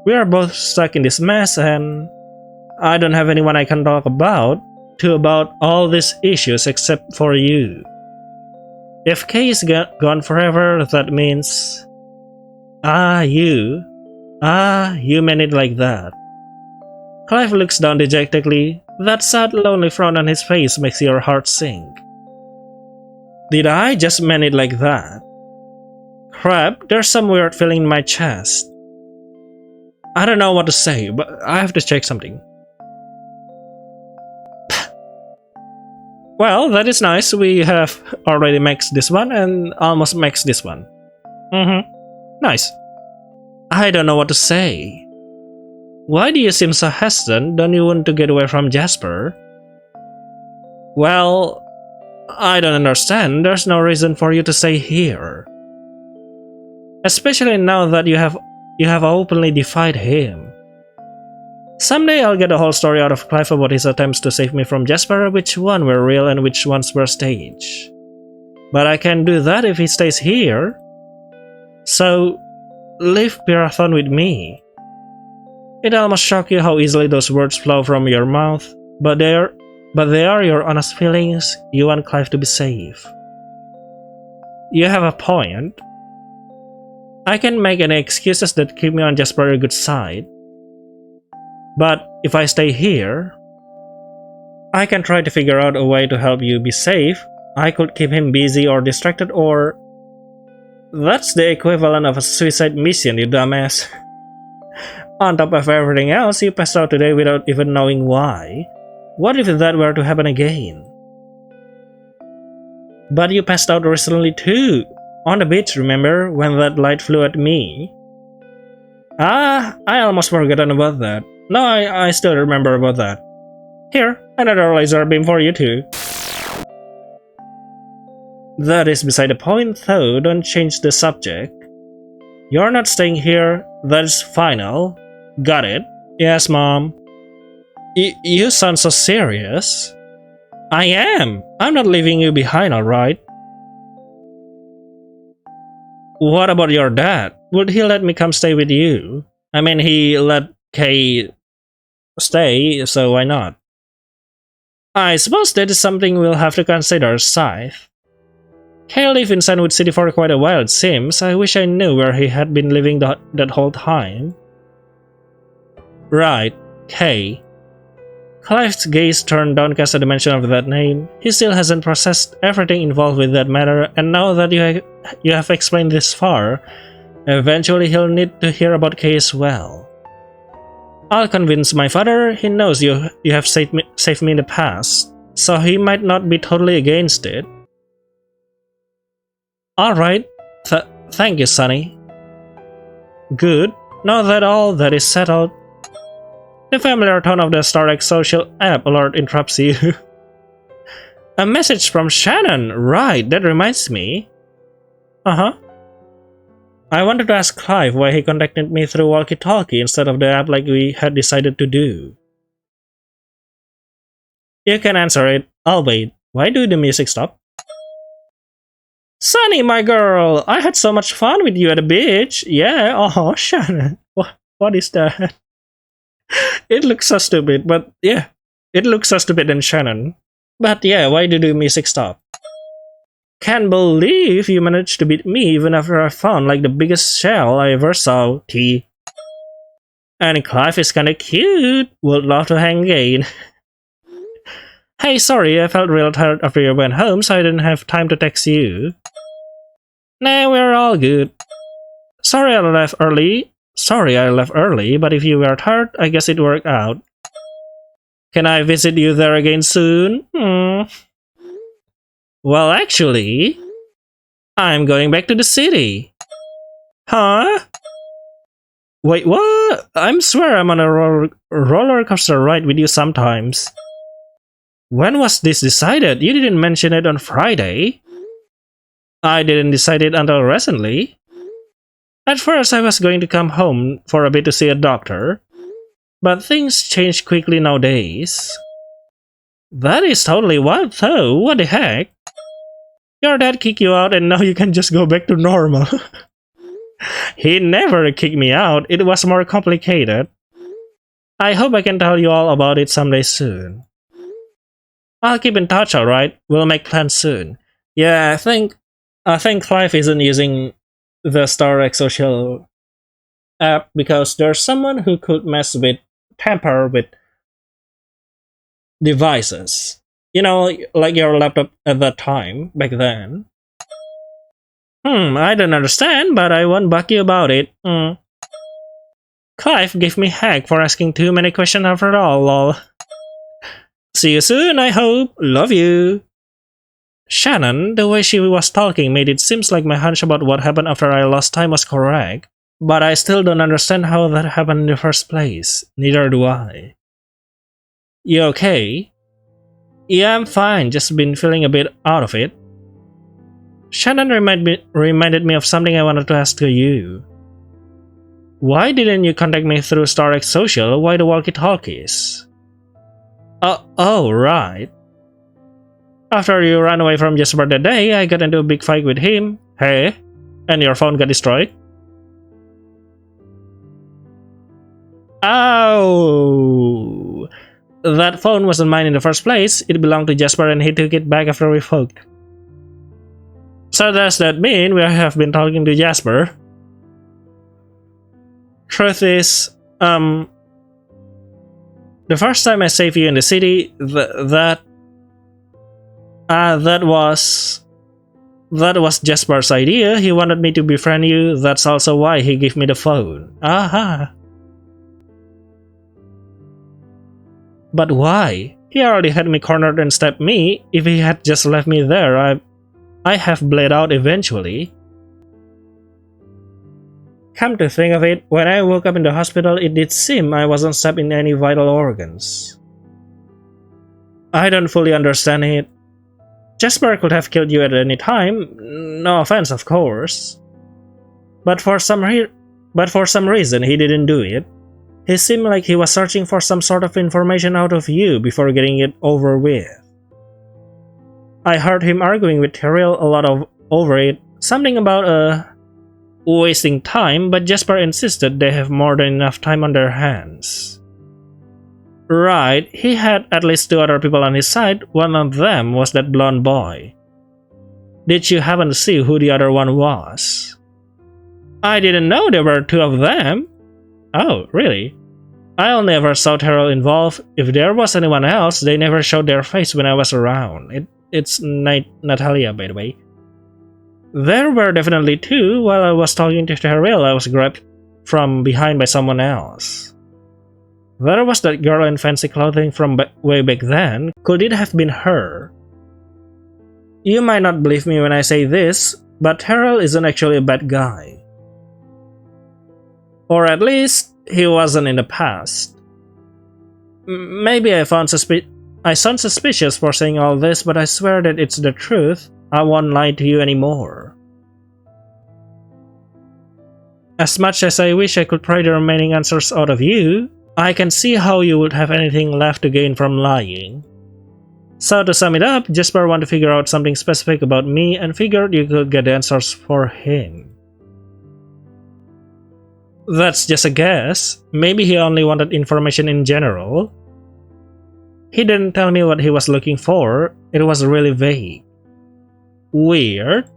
We are both stuck in this mess and I don't have anyone I can talk about all these issues except for you. If Kay is gone forever, that means... you meant it like that. Clive looks down dejectedly. That sad, lonely frown on his face makes your heart sink. Did I just mean it like that? Crap, there's some weird feeling in my chest. I don't know what to say, but I have to check something. Well, that is nice. We have already maxed this one and almost maxed this one. Nice. I don't know what to say. Why do you seem so hesitant? Don't you want to get away from Jasper? Well, I don't understand. There's no reason for you to stay here. Especially now that you have openly defied him. Someday I'll get the whole story out of Clive about his attempts to save me from Jasper, which one were real and which ones were staged. But I can't do that if he stays here. So, leave Pirathon with me. It almost shocked you how easily those words flow from your mouth, but they are your honest feelings. You want Clive to be safe. You have a point. I can make any excuses that keep me on Jasper's good side. But if I stay here, I can try to figure out a way to help you be safe. I could keep him busy or distracted or... That's the equivalent of a suicide mission, you dumbass. On top of everything else, you passed out today without even knowing why. What if that were to happen again? But you passed out recently too. On the beach, remember, when that light flew at me? I almost forgotten about that. No, I still remember about that. Here, another laser beam for you too. That is beside the point though, don't change the subject. You're not staying here, that's final. Got it? Yes, Mom. You sound so serious. I am. I'm not leaving you behind, alright? What about your dad? Would he let me come stay with you? I mean, he let Kay stay, so why not? I suppose that is something we'll have to consider, Scythe. Kay lived in Sandwood City for quite a while, it seems. I wish I knew where he had been living that whole time. Right, Kay. Clive's gaze turned downcast at the mention of that name. He still hasn't processed everything involved with that matter, and now that you have explained this far, eventually he'll need to hear about Kay as well. I'll convince my father. He knows you have saved me in the past, so he might not be totally against it. Alright, thank you, Sonny. Good. Now that all that is settled, the familiar tone of the StarX social app alert interrupts you. A message from Shannon! Right, that reminds me. Uh-huh. I wanted to ask Clive why he contacted me through walkie-talkie instead of the app like we had decided to do. You can answer it. I'll wait. Why do the music stop? Sunny, my girl! I had so much fun with you at the beach. Yeah, oh, Shannon. What is that? It looks so stupid, but yeah. It looks so stupid than Shannon. But yeah, why did the music stop? Can't believe you managed to beat me even after I found like the biggest shell I ever saw, T. And Clive is kinda cute. Would love to hang again. Hey, sorry, I felt real tired after you went home, so I didn't have time to text you. Nah, we're all good. Sorry I left early, but if you were tired, I guess it worked out. Can I visit you there again soon? Well, actually, I'm going back to the city. Huh? Wait, what? I swear I'm on a roller coaster ride with you sometimes. When was this decided? You didn't mention it on Friday. I didn't decide it until recently. At first, I was going to come home for a bit to see a doctor, but things change quickly nowadays. That is totally wild though, what the heck? Your dad kicked you out and now you can just go back to normal. He never kicked me out, it was more complicated. I hope I can tell you all about it someday soon. I'll keep in touch, alright? We'll make plans soon. Yeah, I think Clive isn't using the StarX social app because there's someone who could tamper with devices. You know, like your laptop at that time, back then. I don't understand, but I won't bug you about it. Clive gave me heck for asking too many questions after all, lol. See you soon, I hope. Love you. Shannon, the way she was talking made it seem like my hunch about what happened after I lost time was correct. But I still don't understand how that happened in the first place. Neither do I. You okay? Yeah, I'm fine, just been feeling a bit out of it. Shannon reminded me of something I wanted to ask you. Why didn't you contact me through StarX Social? Why the walkie-talkies? Oh, right. After you ran away from Jasper that day, I got into a big fight with him. Hey? And your phone got destroyed? Oh! That phone wasn't mine in the first place. It belonged to Jasper and he took it back after we fought. So does that mean we have been talking to Jasper? Truth is, the first time I saved you in the city, that was Jasper's idea. He wanted me to befriend you. That's also why he gave me the phone. Aha. But why? He already had me cornered and stabbed me. If he had just left me there, I have bled out eventually. Come to think of it, when I woke up in the hospital, it did seem I wasn't stabbed in any vital organs. I don't fully understand it. Jasper could have killed you at any time, no offense of course. But for some reason he didn't do it. He seemed like he was searching for some sort of information out of you before getting it over with. I heard him arguing with Terrell a lot over it, something about wasting time, but Jasper insisted they have more than enough time on their hands. Right, he had at least 2 other people on his side, one of them was that blonde boy. Did you happen to see who the other one was? I didn't know there were 2 of them. Oh, really? I only ever saw Terrell involved. If there was anyone else, they never showed their face when I was around. It's Natalia, by the way. There were definitely 2. While I was talking to Terrell, I was grabbed from behind by someone else. There was that girl in fancy clothing from way back then. Could it have been her? You might not believe me when I say this, but Terrell isn't actually a bad guy. Or at least, he wasn't in the past. Maybe I sound suspicious for saying all this, but I swear that it's the truth. I won't lie to you anymore. As much as I wish I could pry the remaining answers out of you, I can see how you would have anything left to gain from lying. So to sum it up, Jasper wanted to figure out something specific about me and figured you could get the answers for him. That's just a guess. Maybe he only wanted information in general. He didn't tell me what he was looking for. It was really vague. Weird.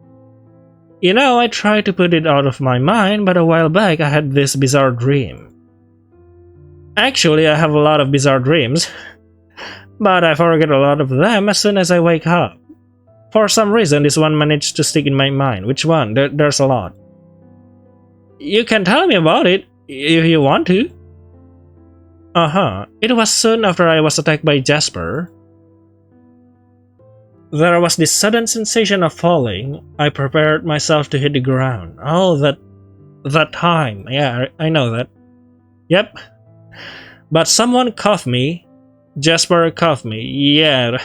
You know, I tried to put it out of my mind, but a while back I had this bizarre dream. Actually, I have a lot of bizarre dreams, but I forget a lot of them as soon as I wake up. For some reason, this one managed to stick in my mind. Which one? There's a lot. You can tell me about it, if you want to. It was soon after I was attacked by Jasper. There was this sudden sensation of falling. I prepared myself to hit the ground. Oh, that time. Yeah, I know that. Yep. But someone cuffed me. Jasper cuffed me. Yeah.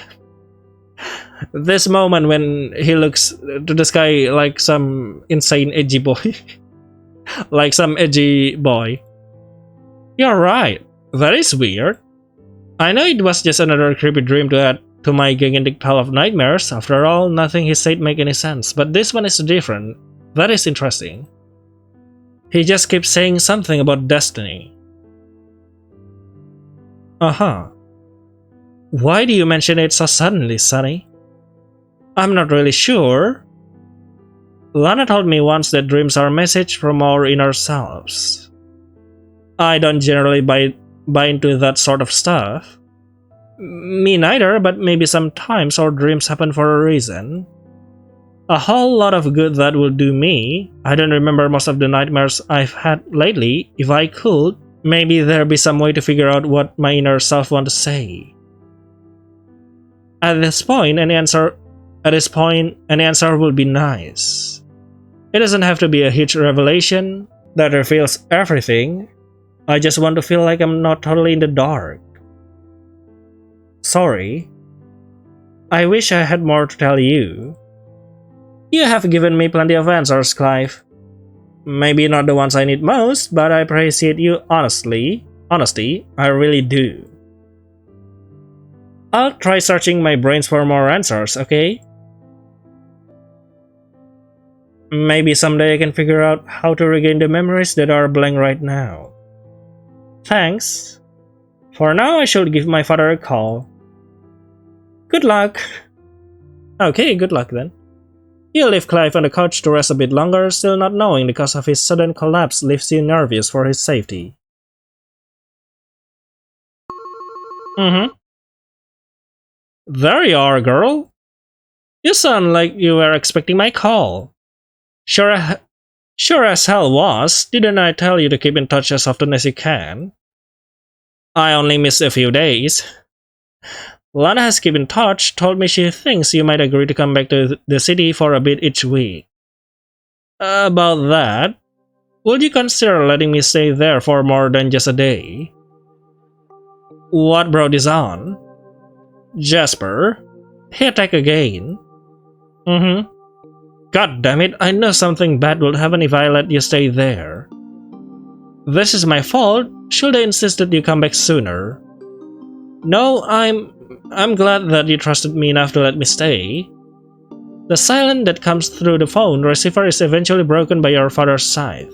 This moment when he looks to the sky like some insane edgy boy. Like some edgy boy. You're right. That is weird. I know it was just another creepy dream to add to my gigantic pile of nightmares. After all, nothing he said made any sense. But this one is different. That is interesting. He just keeps saying something about destiny. Why do you mention it so suddenly, Sonny? I'm not really sure. Lana told me once that dreams are a message from our inner selves. I don't generally buy into that sort of stuff. Me neither, but maybe sometimes our dreams happen for a reason. A whole lot of good that will do me. I don't remember most of the nightmares I've had lately. If I could, maybe there'd be some way to figure out what my inner self wants to say. At this point, any answer will be nice. It doesn't have to be a huge revelation that reveals everything. I just want to feel like I'm not totally in the dark. Sorry. I wish I had more to tell you. You have given me plenty of answers, Clive. Maybe not the ones I need most, but I appreciate you honesty, I really do. I'll try searching my brains for more answers, okay? Maybe someday I can figure out how to regain the memories that are blank right now. Thanks. For now, I should give my father a call. Good luck. Okay, good luck then. You leave Clive on the couch to rest a bit longer, still not knowing the cause of his sudden collapse leaves you nervous for his safety. There you are, girl. You sound like you were expecting my call. Sure as hell was. Didn't I tell you to keep in touch as often as you can? I only missed a few days. Lana has kept in touch, told me she thinks you might agree to come back to the city for a bit each week. About that, would you consider letting me stay there for more than just a day? What brought this on? Jasper? He attacked again. God damn it, I know something bad will happen if I let you stay there. This is my fault. Should I insist that you come back sooner? No, I'm glad that you trusted me enough to let me stay. The silence that comes through the phone receiver is eventually broken by your father's scythe.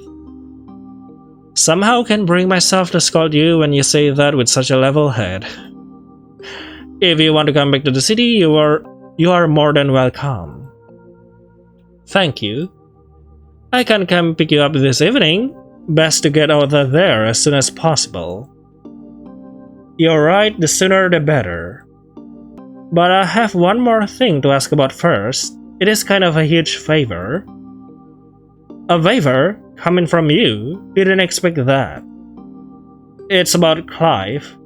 Somehow can bring myself to scold you when you say that with such a level head. If you want to come back to the city, you are more than welcome. Thank you. I can come pick you up this evening. Best to get out of there as soon as possible. You're right, the sooner the better. But I have one more thing to ask about first. It is kind of a huge favor. A favor? Coming from you? Didn't expect that. It's about Clive.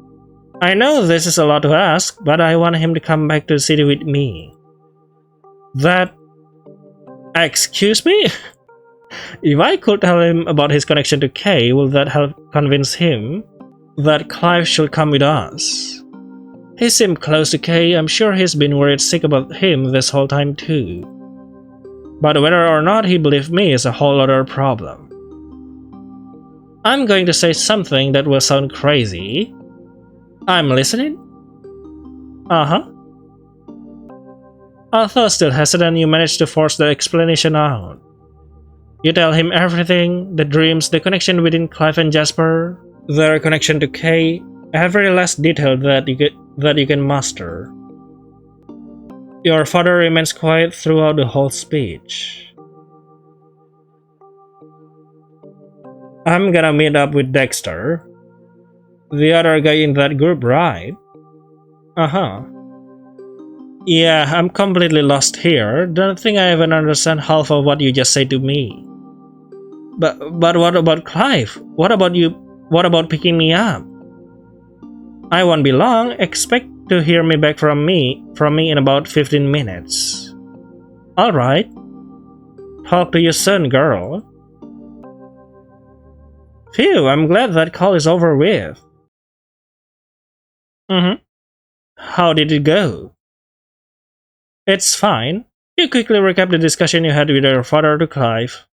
I know this is a lot to ask, but I want him to come back to the city with me. That... Excuse me? If I could tell him about his connection to Kay, will that help convince him that Clive should come with us? He seemed close to Kay. I'm sure he's been worried sick about him this whole time too. But whether or not he believed me is a whole other problem. I'm going to say something that will sound crazy. I'm listening? Although still hesitant, you managed to force the explanation out. You tell him everything, the dreams, the connection between Clive and Jasper, their connection to Kay, every last detail that you can master. Your father remains quiet throughout the whole speech. I'm gonna meet up with Dexter. The other guy in that group, right? Yeah, I'm completely lost here. Don't think I even understand half of what you just said to me. But what about Clive? What about you? What about picking me up? I won't be long. Expect to hear me back from me in about 15 minutes. Alright. Talk to you soon, girl. Phew, I'm glad that call is over with. How did it go? It's fine. You quickly recap the discussion you had with your father to Clive.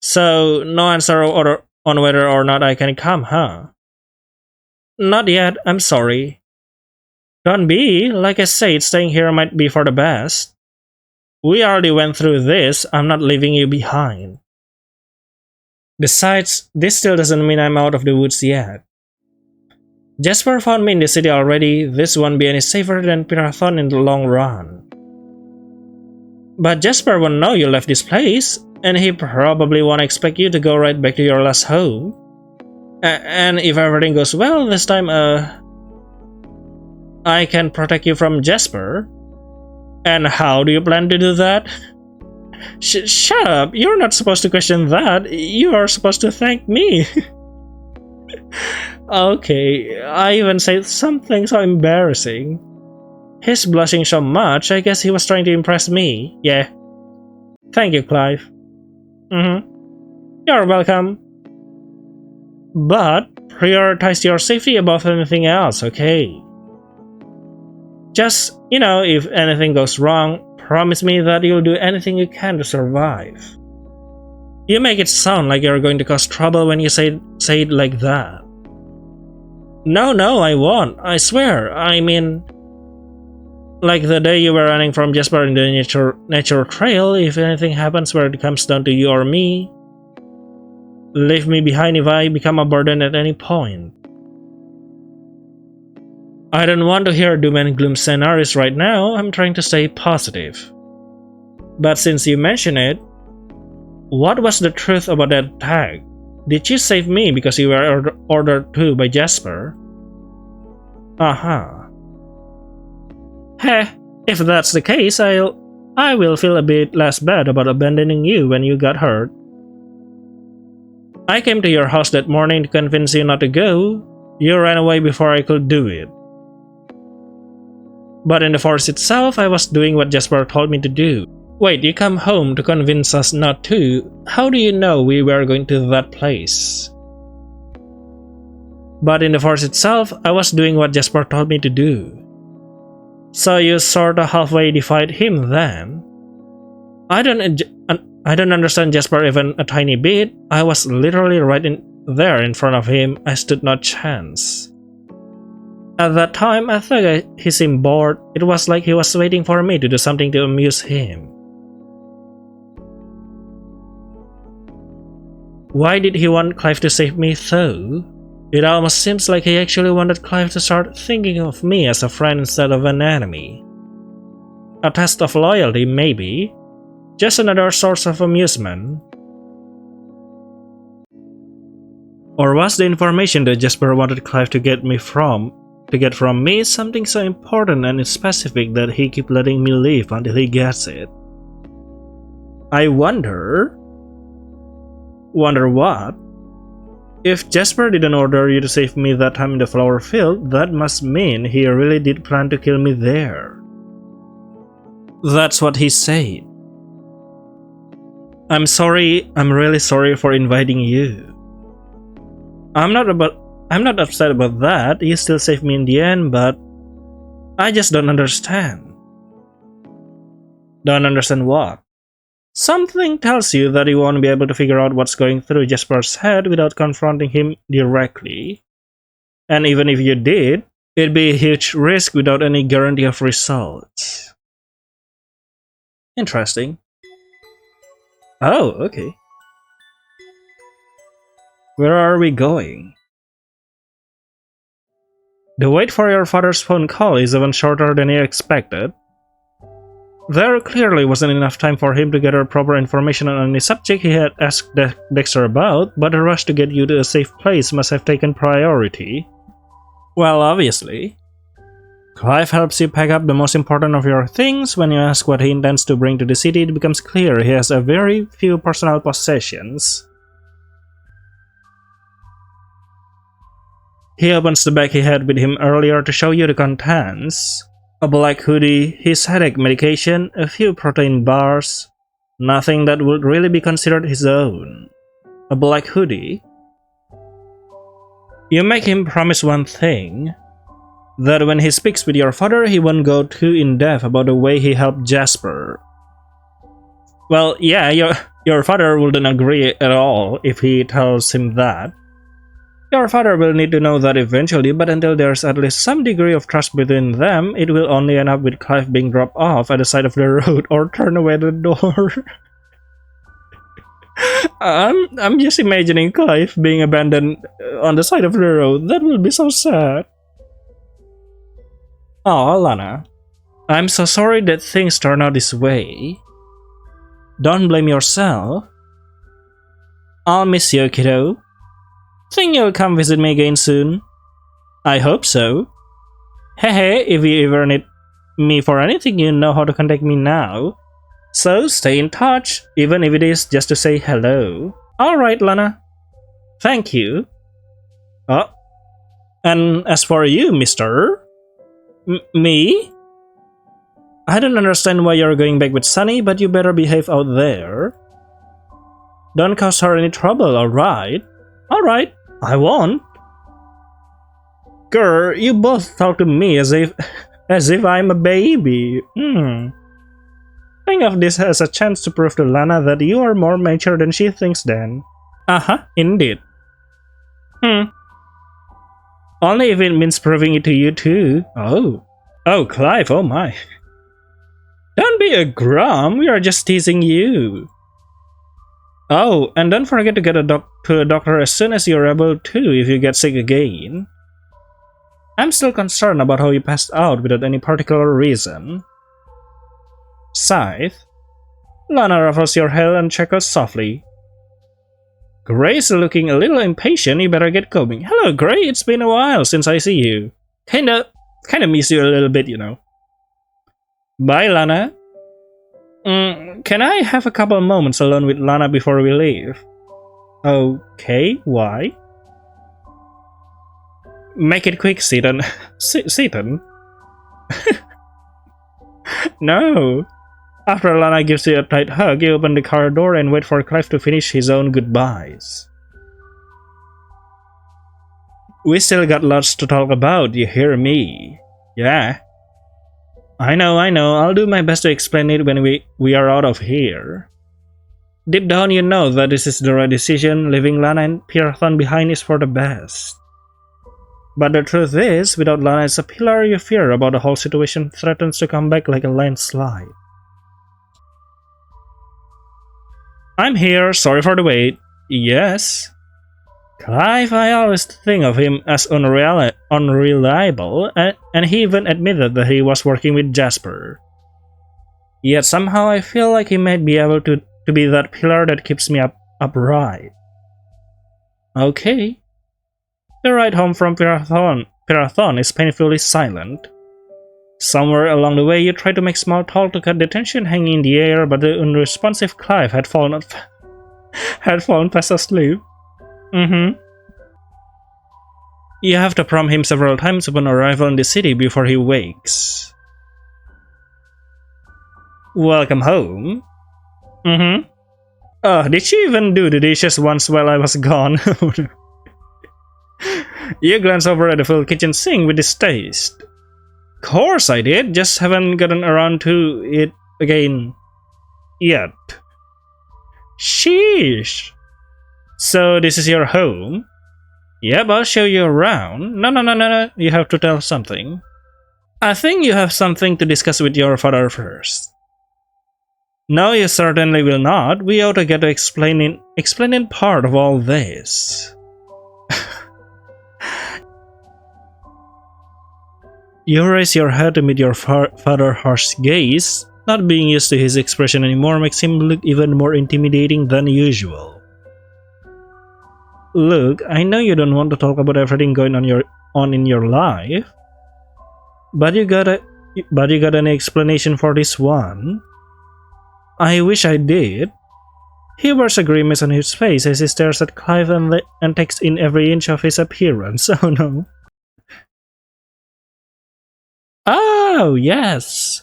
So, no answer on whether or not I can come, huh? Not yet, I'm sorry. Don't be. Like I said, staying here might be for the best. We already went through this. I'm not leaving you behind. Besides, this still doesn't mean I'm out of the woods yet. Jasper found me in the city already. This won't be any safer than Pirathon in the long run. But Jasper won't know you left this place, and he probably won't expect you to go right back to your last home. And if everything goes well this time, I can protect you from Jasper. And how do you plan to do that? Shut up, you're not supposed to question that. You are supposed to thank me. Okay, I even said something so embarrassing. He's blushing so much, I guess he was trying to impress me. Yeah. Thank you, Clive. You're welcome. But prioritize your safety above anything else, okay? Just, if anything goes wrong, promise me that you'll do anything you can to survive. You make it sound like you're going to cause trouble when you say it like that. No, I won't. I swear. I mean, like the day you were running from Jasper in the nature trail, if anything happens where it comes down to you or me, leave me behind if I become a burden at any point. I don't want to hear doom and gloom scenarios right now. I'm trying to stay positive. But since you mention it, what was the truth about that tag? Did you save me because you were ordered to by Jasper? Heh, if that's the case, I will feel a bit less bad about abandoning you when you got hurt. I came to your house that morning to convince you not to go. You ran away before I could do it. But in the forest itself, I was doing what Jasper told me to do. Wait, you come home to convince us not to? How do you know we were going to that place? But in the forest itself, I was doing what Jasper told me to do. So you sorta halfway defied him then? I don't understand Jasper even a tiny bit. I was literally right there in front of him. I stood no chance. At that time, I thought he seemed bored. It was like he was waiting for me to do something to amuse him. Why did he want Clive to save me though? It almost seems like he actually wanted Clive to start thinking of me as a friend instead of an enemy. A test of loyalty, maybe. Just another source of amusement. Or was the information that Jasper wanted Clive to get from me something so important and specific that he keep letting me live until he gets it? I wonder... Wonder what? If Jasper didn't order you to save me that time in the flower field, that must mean he really did plan to kill me there. That's what he said. I'm sorry, I'm really sorry for inviting you. I'm not upset about that. You still saved me in the end, but I just don't understand. Don't understand what? Something tells you that you won't be able to figure out what's going through Jasper's head without confronting him directly. And even if you did, it'd be a huge risk without any guarantee of results. Interesting. Oh, okay. Where are we going? The wait for your father's phone call is even shorter than you expected. There clearly wasn't enough time for him to gather proper information on any subject he had asked Dexter about, but the rush to get you to a safe place must have taken priority. Well, obviously. Clive helps you pack up the most important of your things. When you ask what he intends to bring to the city, it becomes clear he has a very few personal possessions. He opens the bag he had with him earlier to show you the contents. A black hoodie, his headache medication, a few protein bars. Nothing that would really be considered his own. A black hoodie? You make him promise one thing. That when he speaks with your father, he won't go too in-depth about the way he helped Jasper. Well, yeah, your father wouldn't agree at all if he tells him that. Your father will need to know that eventually, but until there's at least some degree of trust between them, it will only end up with Clive being dropped off at the side of the road or turned away at the door. I'm just imagining Clive being abandoned on the side of the road. That will be so sad. Oh, Lana. I'm so sorry that things turn out this way. Don't blame yourself. I'll miss you, kiddo. Think you'll come visit me again soon? I hope so. Hey, if you ever need me for anything, you know how to contact me now. So stay in touch, even if it is just to say hello. Alright, Lana. Thank you. Oh. And as for you, mister? Me? I don't understand why you're going back with Xani, but you better behave out there. Don't cause her any trouble, alright? Alright, I won't. Girl, you both talk to me as if I'm a baby. Think of this as a chance to prove to Lana that you are more mature than she thinks then. Indeed. Only if it means proving it to you too. Oh, Clive, oh my. Don't be a grum, we are just teasing you. Oh, and don't forget to get to a doctor as soon as you're able to if you get sick again. I'm still concerned about how you passed out without any particular reason. Scythe. Lana ruffles your hair and chuckles softly. Gray's looking a little impatient, you better get going. Hello, Gray, it's been a while since I see you. Kinda miss you a little bit, you know. Bye, Lana. Can I have a couple moments alone with Lana before we leave? Okay, why? Make it quick, Seaton. Seaton? No. After Lana gives you a tight hug, you open the car door and wait for Clive to finish his own goodbyes. We still got lots to talk about, you hear me? Yeah. I know, I'll do my best to explain it when we are out of here. Deep down you know that this is the right decision, leaving Lana and Pierthon behind is for the best. But the truth is, without Lana as a pillar, your fear about the whole situation threatens to come back like a landslide. I'm here, sorry for the wait. Yes. Clive, I always think of him as unreliable, and he even admitted that he was working with Jasper. Yet somehow I feel like he might be able to be that pillar that keeps me upright. Okay. The ride home from Pirathon is painfully silent. Somewhere along the way you try to make small talk to cut the tension hanging in the air, but the unresponsive Clive had fallen fast asleep. You have to prompt him several times upon arrival in the city before he wakes. Welcome home. Oh, did she even do the dishes once while I was gone? You glance over at the full kitchen sink with distaste. Course I did, just haven't gotten around to it again yet. Sheesh. So this is your home? Yep, I'll show you around. No, you have to tell something. I think you have something to discuss with your father first. No, you certainly will not. We ought to get to explaining part of all this. You raise your head to meet your father's harsh gaze. Not being used to his expression anymore makes him look even more intimidating than usual. Look, I know you don't want to talk about everything going on in your life, but you got an explanation for this one? I wish I did. He wears a grimace on his face as he stares at Clive and takes in every inch of his appearance. Oh no. Oh, yes.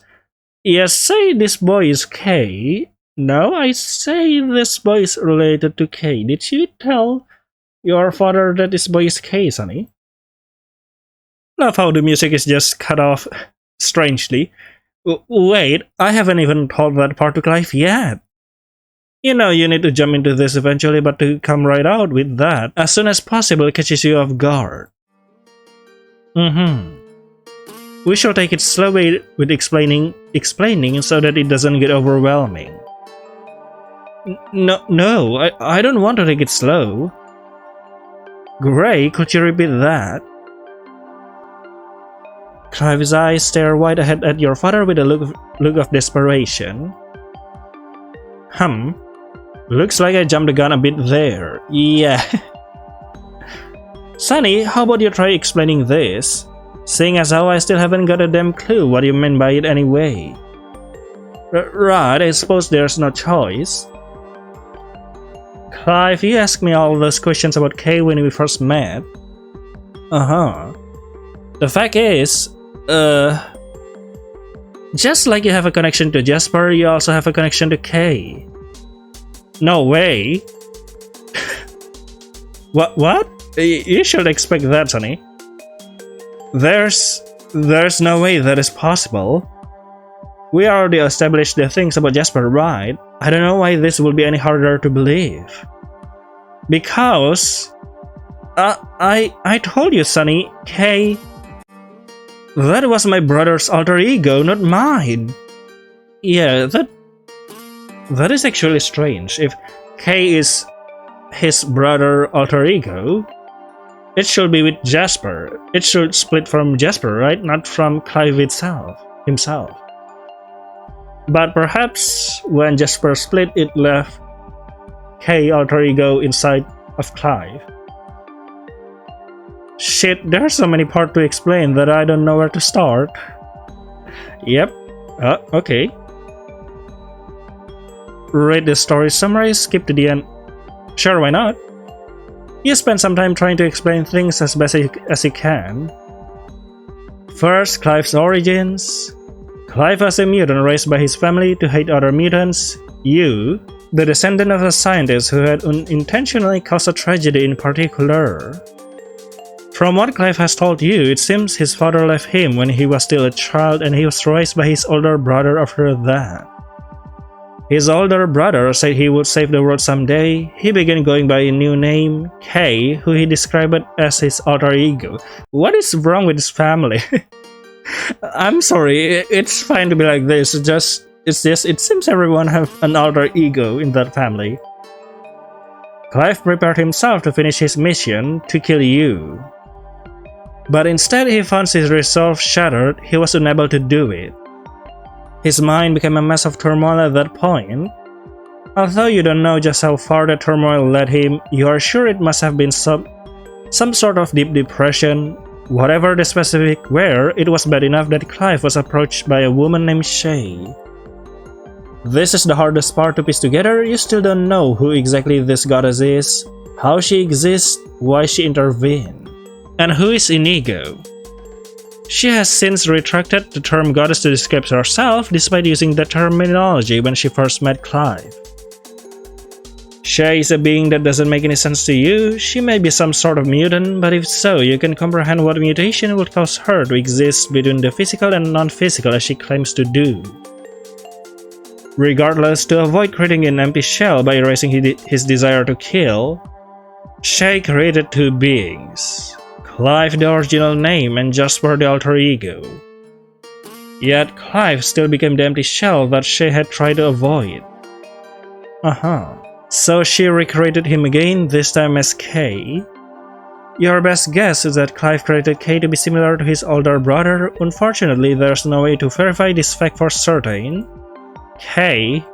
Yes, say this boy is K. No, I say this boy is related to K. Did you tell your father that this boy is K, Sonny? Love how the music is just cut off strangely. Wait, I haven't even told that part to Clive yet. You know you need to jump into this eventually, but to come right out with that as soon as possible catches you off guard. We shall take it slowly with explaining so that it doesn't get overwhelming. No, I don't want to take it slow. Gray, could you repeat that? Clive's eyes stare wide ahead at your father with a look of desperation. Looks like I jumped the gun a bit there. Yeah. Sonny, how about you try explaining this? Seeing as how I still haven't got a damn clue what you meant by it anyway. Right, I suppose there's no choice. Clive, you asked me all those questions about Kay when we first met. The fact is, just like you have a connection to Jasper, you also have a connection to Kay. No way. What? You should expect that, Sonny. There's no way that is possible. We already established the things about Jasper, right? I don't know why this will be any harder to believe. Because I told you, Sonny, Kay. That was my brother's alter ego, not mine. Yeah, that is actually strange. If Kay is his brother alter ego, it should be with Jasper. It should split from Jasper, right? Not from Clive himself. But perhaps when Jasper split, it left Kay alter ego inside of Clive. Shit, there are so many parts to explain that I don't know where to start. Yep. Okay. Read the story summary, skip to the end. Sure, why not? You spend some time trying to explain things as best as you can. First, Clive's origins. Clive was a mutant raised by his family to hate other mutants. You, the descendant of a scientist who had unintentionally caused a tragedy in particular. From what Clive has told you, it seems his father left him when he was still a child and he was raised by his older brother after that. His older brother said he would save the world someday. He began going by a new name, K, who he described as his alter ego. What is wrong with his family? I'm sorry, it's fine to be like this, it seems everyone have an alter ego in that family. Clive prepared himself to finish his mission to kill you. But instead he found his resolve shattered. He was unable to do it. His mind became a mess of turmoil at that point. Although you don't know just how far the turmoil led him, you are sure it must have been some sort of deep depression. Whatever the specific were, it was bad enough that Clive was approached by a woman named Shay. This is the hardest part to piece together. You still don't know who exactly this goddess is, how she exists, why she intervened, and who is Inigo. She has since retracted the term goddess to describe herself, despite using that terminology when she first met Clive. Shay is a being that doesn't make any sense to you. She may be some sort of mutant, but if so, you can comprehend what mutation would cause her to exist between the physical and non-physical as she claims to do. Regardless, to avoid creating an empty shell by erasing his desire to kill, Shay created two beings, Clive the original name and Jasper the alter ego. Yet Clive still became the empty shell that Shay had tried to avoid. So she recreated him again, this time as K. Your best guess is that Clive created K to be similar to his older brother. Unfortunately, there's no way to verify this fact for certain. K,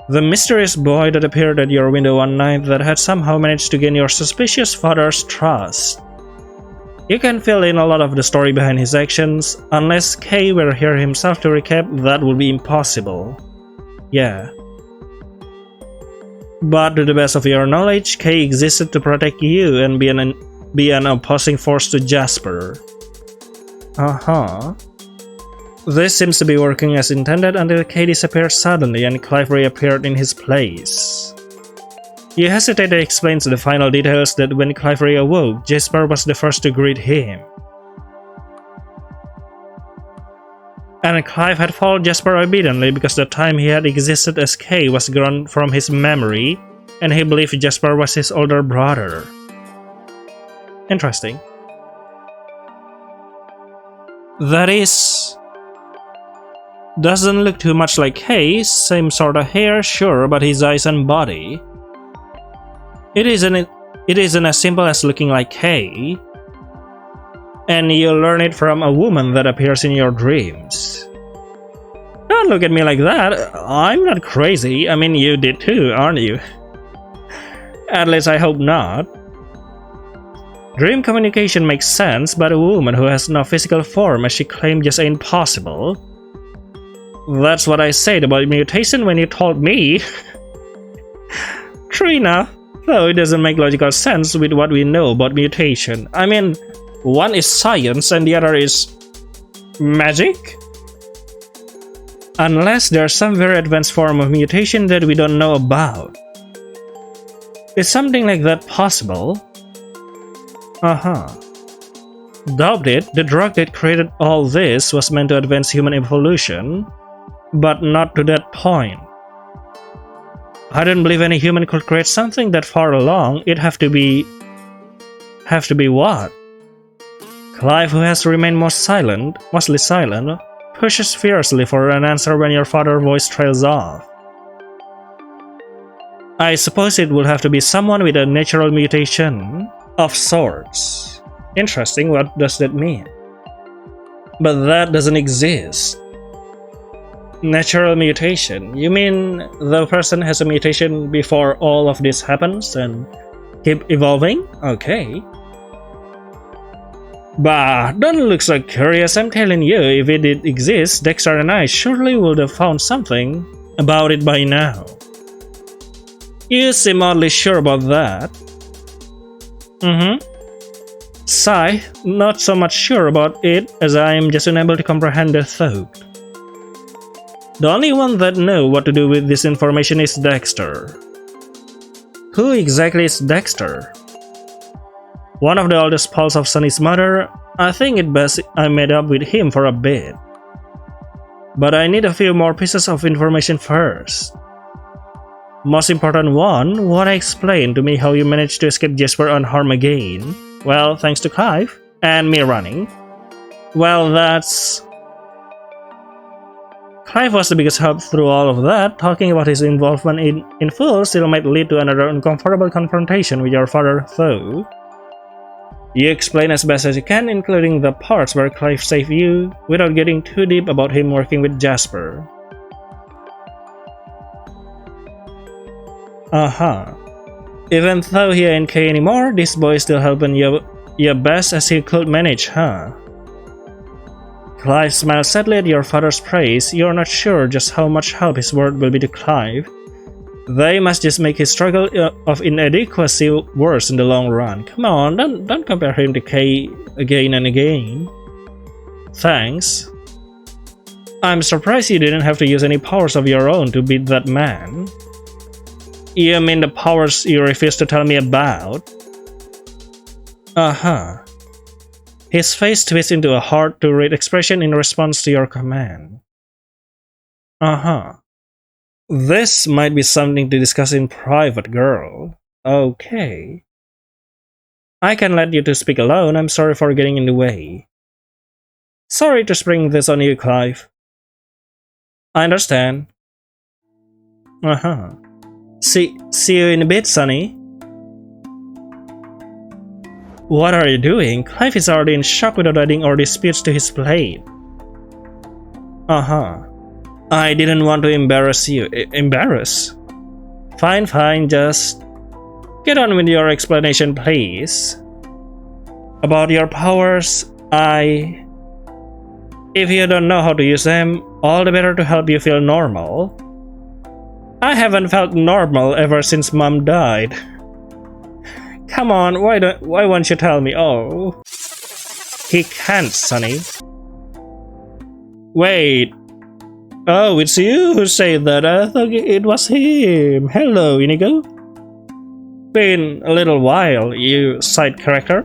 the mysterious boy that appeared at your window one night that had somehow managed to gain your suspicious father's trust. You can fill in a lot of the story behind his actions. Unless K were here himself to recap, that would be impossible. Yeah. But to the best of your knowledge, K existed to protect you and be an opposing force to Jasper. This seems to be working as intended until K disappeared suddenly and Clive reappeared in his place. You hesitate to explain the final details that when Clive reawoke, Jasper was the first to greet him. And Clive had followed Jasper obediently because the time he had existed as K was gone from his memory, and he believed Jasper was his older brother. Interesting. That is... doesn't look too much like K, same sort of hair, sure, but his eyes and body. It isn't as simple as looking like K. And you learn it from a woman that appears in your dreams. Don't look at me like that, I'm not crazy. I mean, you did too, aren't you? At least I hope not. Dream communication makes sense, but a woman who has no physical form as she claimed just ain't possible. That's what I said about mutation when you told me. True enough, though it doesn't make logical sense with what we know about mutation. I mean, one is science and the other is... magic? Unless there's some very advanced form of mutation that we don't know about. Is something like that possible? Doubt it, the drug that created all this was meant to advance human evolution, but not to that point. I don't believe any human could create something that far along. It'd have to be what? Clive, who has remained mostly silent, pushes fiercely for an answer when your father's voice trails off. I suppose it would have to be someone with a natural mutation of sorts. Interesting, what does that mean? But that doesn't exist. Natural mutation? You mean the person has a mutation before all of this happens and keep evolving? Okay. Bah, don't look so curious, I'm telling you, if it did exist, Dexter and I surely would have found something about it by now. You seem oddly sure about that. Sigh, not so much sure about it as I am just unable to comprehend the thought. The only one that knew what to do with this information is Dexter. Who exactly is Dexter? One of the oldest pals of Sunny's mother. I think it best I met up with him for a bit. But I need a few more pieces of information first. Most important one, wanna explain to me how you managed to escape Jasper unharmed again? Well, thanks to Clive and me running. Well, that's... Clive was the biggest help through all of that. Talking about his involvement in full still might lead to another uncomfortable confrontation with your father, though. You explain as best as you can, including the parts where Clive saved you, without getting too deep about him working with Jasper. Even though he ain't K anymore, this boy is still helping you best as he could manage, huh? Clive smiled sadly at your father's praise. You're not sure just how much help his word will be to Clive. They must just make his struggle of inadequacy worse in the long run. Come on, don't compare him to K again and again. Thanks. I'm surprised you didn't have to use any powers of your own to beat that man. You mean the powers you refuse to tell me about? His face twists into a hard-to-read expression in response to your command. This might be something to discuss in private, girl. Okay. I can let you two speak alone. I'm sorry for getting in the way. Sorry to spring this on you, Clive. I understand. See you in a bit, Sonny. What are you doing? Clive is already in shock without adding or disputes to his plate. I didn't want to embarrass you. Embarrass? Fine, just get on with your explanation, please. About your powers, if you don't know how to use them, all the better to help you feel normal. I haven't felt normal ever since Mom died. Come on, why won't you tell me? Oh. He can't, Sonny. Wait. Oh, it's you who said that. I thought it was him. Hello, Inigo. Been a little while, you side character.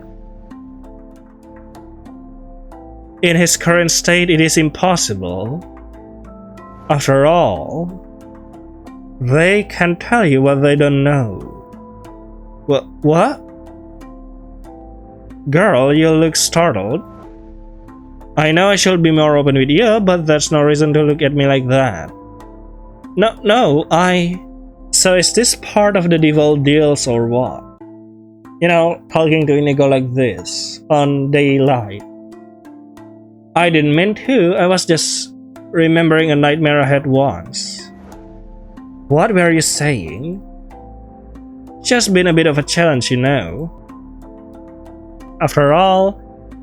In his current state, it is impossible. After all, they can tell you what they don't know. What? Girl, you look startled. I know I should be more open with you, but that's no reason to look at me like that. No, So is this part of the devil deals or what? You know, talking to Inigo like this, on daylight. I didn't mean to, I was just remembering a nightmare I had once. What were you saying? Just been a bit of a challenge, you know. After all,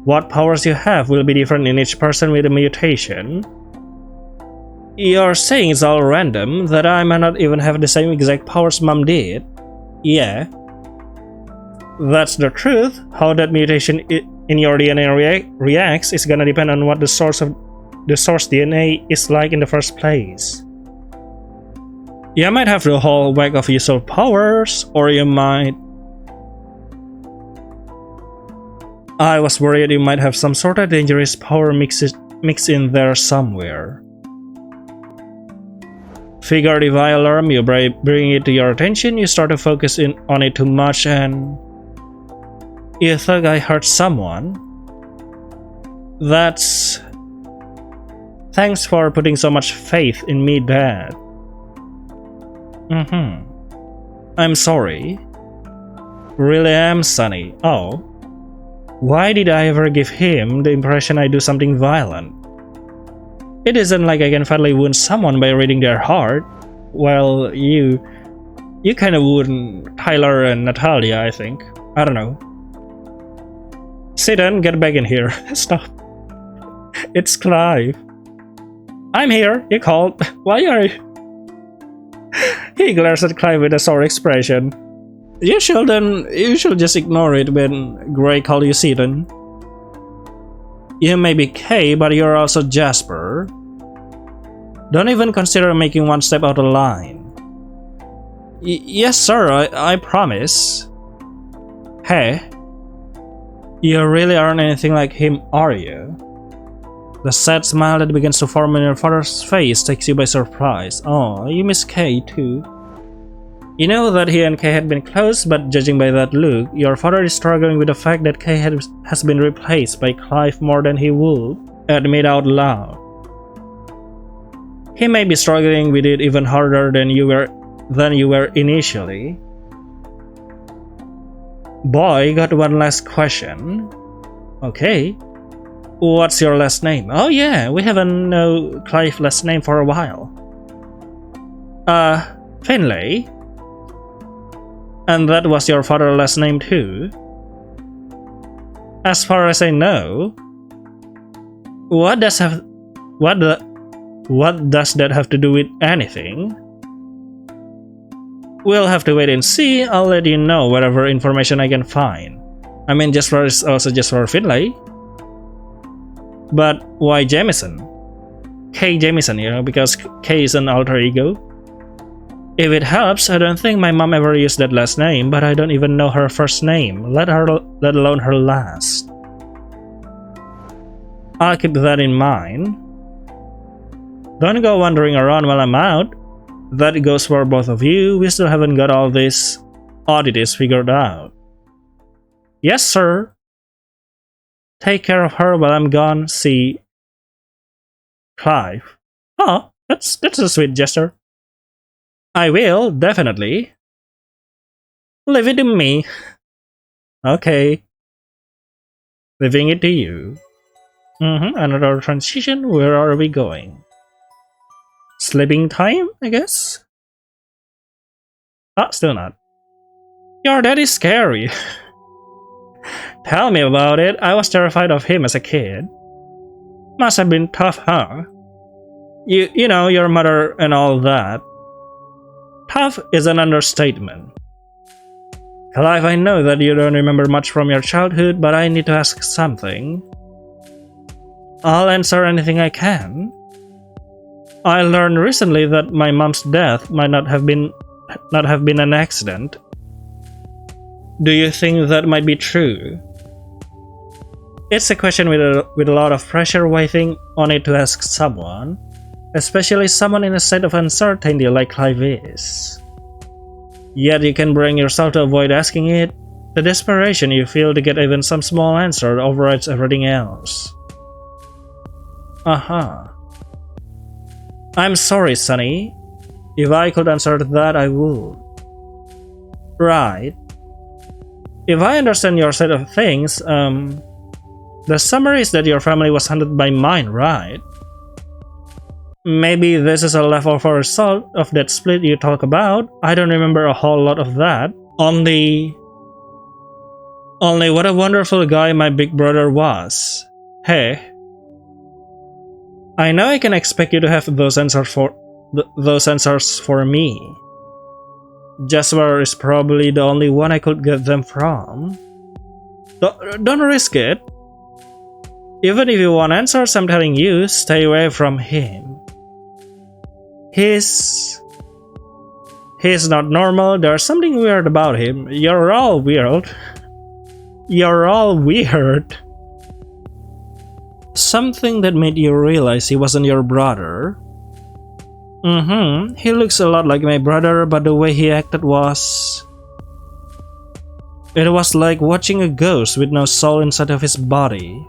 what powers you have will be different in each person with a mutation. You're saying it's all random, that I might not even have the same exact powers Mom did? Yeah. That's the truth. How that mutation in your DNA reacts is gonna depend on what the source DNA is like in the first place. You might have the whole whack of usual powers, or you might... I was worried you might have some sort of dangerous power mixed in there somewhere. Figured if I alarm you by bringing it to your attention, you start to focus on it too much and... You thought I hurt someone? That's... Thanks for putting so much faith in me, Dad. I'm sorry. Really am, Sonny. Oh. Why did I ever give him the impression I do something violent? It isn't like I can finally wound someone by reading their heart. Well, you kinda wound Tyler and Natalia, I think. I don't know. Sit down, get back in here. Stop. It's Clive. I'm here, you called. Why are you? He glares at Clive with a sour expression. You should just ignore it when Gray calls you Seaton. You may be K, but you're also Jasper. Don't even consider making one step out of line. Yes, sir, I promise. Hey, You really aren't anything like him, are you? The sad smile that begins to form on your father's face takes you by surprise. Oh, you miss Kay too. You know that he and Kay had been close, but judging by that look, your father is struggling with the fact that Kay has been replaced by Clive more than he would admit out loud. He may be struggling with it even harder than you were initially. Boy, got one last question. Okay. What's your last name? Oh yeah, we haven't known Clive's last name for a while. Finlay? And that was your father's last name too? As far as I know. What does that have to do with anything? We'll have to wait and see. I'll let you know whatever information I can find. I mean, just for Finlay. But why Jameson? Kay Jameson, you know, because Kay is an alter ego. If it helps, I don't think my mom ever used that last name, but I don't even know her first name, let alone her last. I'll keep that in mind. Don't go wandering around while I'm out. That goes for both of you. We still haven't got all these oddities figured out. Yes, sir. Take care of her while I'm gone. See, Clive. Oh, that's a sweet gesture. I will, definitely. Leave it to me. Okay. Leaving it to you. Another transition. Where are we going? Sleeping time, I guess? Ah, still not. Your dad is scary. Tell me about it. I was terrified of him as a kid. Must have been tough, huh? You know, your mother and all that. Tough is an understatement. Clive, I know that you don't remember much from your childhood, but I need to ask something. I'll answer anything I can. I learned recently that my mom's death might not have been an accident. Do you think that might be true? It's a question with a lot of pressure waiting on it to ask someone, especially someone in a state of uncertainty like Clive is. Yet you can bring yourself to avoid asking it. The desperation you feel to get even some small answer overrides everything else. I'm sorry, Sonny. If I could answer that, I would. Right. If I understand your side of things, the summary is that your family was hunted by mine, right? Maybe this is a leftover result of that split you talk about. I don't remember a whole lot of that. Only what a wonderful guy my big brother was. Hey. I know I can expect you to have those answers for me. Jasper is probably the only one I could get them from. Don't risk it. Even if you want answers, I'm telling you, stay away from him. He's not normal. There's something weird about him. You're all weird. You're all weird. Something that made you realize he wasn't your brother. He looks a lot like my brother, but the way he acted was... It was like watching a ghost with no soul inside of his body.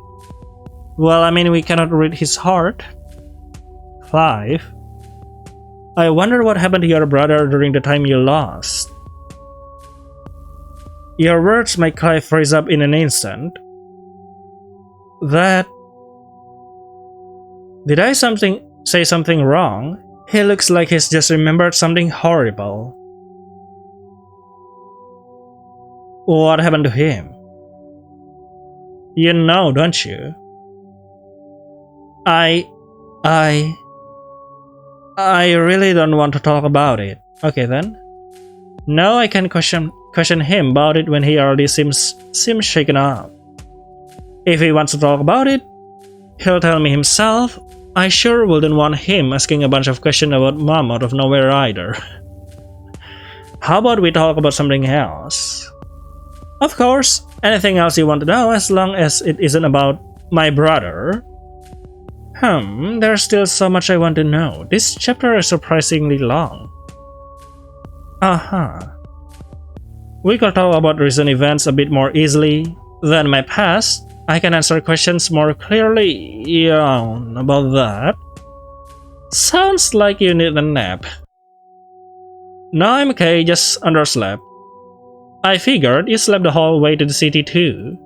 Well, I mean, we cannot read his heart. Clive. I wonder what happened to your brother during the time you lost. Your words make Clive freeze up in an instant. Did I say something wrong? He looks like he's just remembered something horrible. What happened to him? You know, don't you? I really don't want to talk about it. Okay then. No, I can question him about it when he already seems shaken up. If he wants to talk about it, he'll tell me himself. I sure wouldn't want him asking a bunch of questions about Mom out of nowhere either. How about we talk about something else? Of course, anything else you want to know as long as it isn't about my brother. There's still so much I want to know. This chapter is surprisingly long. We could talk about recent events a bit more easily than my past. I can answer questions more clearly. Yeah, about that. Sounds like you need a nap. No, I'm okay, just underslept. I figured you slept the whole way to the city too.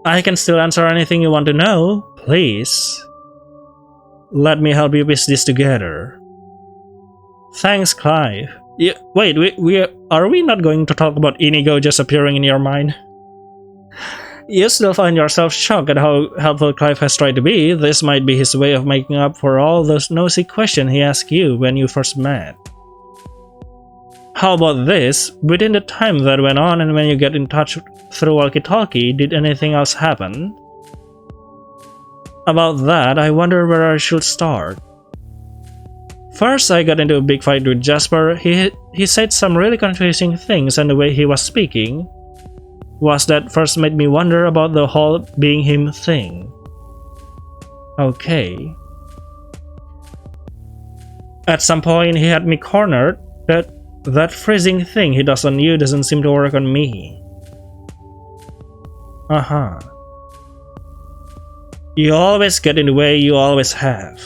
I can still answer anything you want to know, please. Let me help you piece this together. Thanks, Clive. Wait, are we not going to talk about Inigo just appearing in your mind? You still find yourself shocked at how helpful Clive has tried to be. This might be his way of making up for all those nosy questions he asked you when you first met. How about this? Within the time that went on and when you get in touch through walkie-talkie, did anything else happen? About that, I wonder where I should start. First, I got into a big fight with Jasper. He said some really confusing things, and the way he was speaking was that first made me wonder about the whole being him thing. Okay. At some point, he had me cornered. That freezing thing he does on you doesn't seem to work on me. You always get in the way, you always have.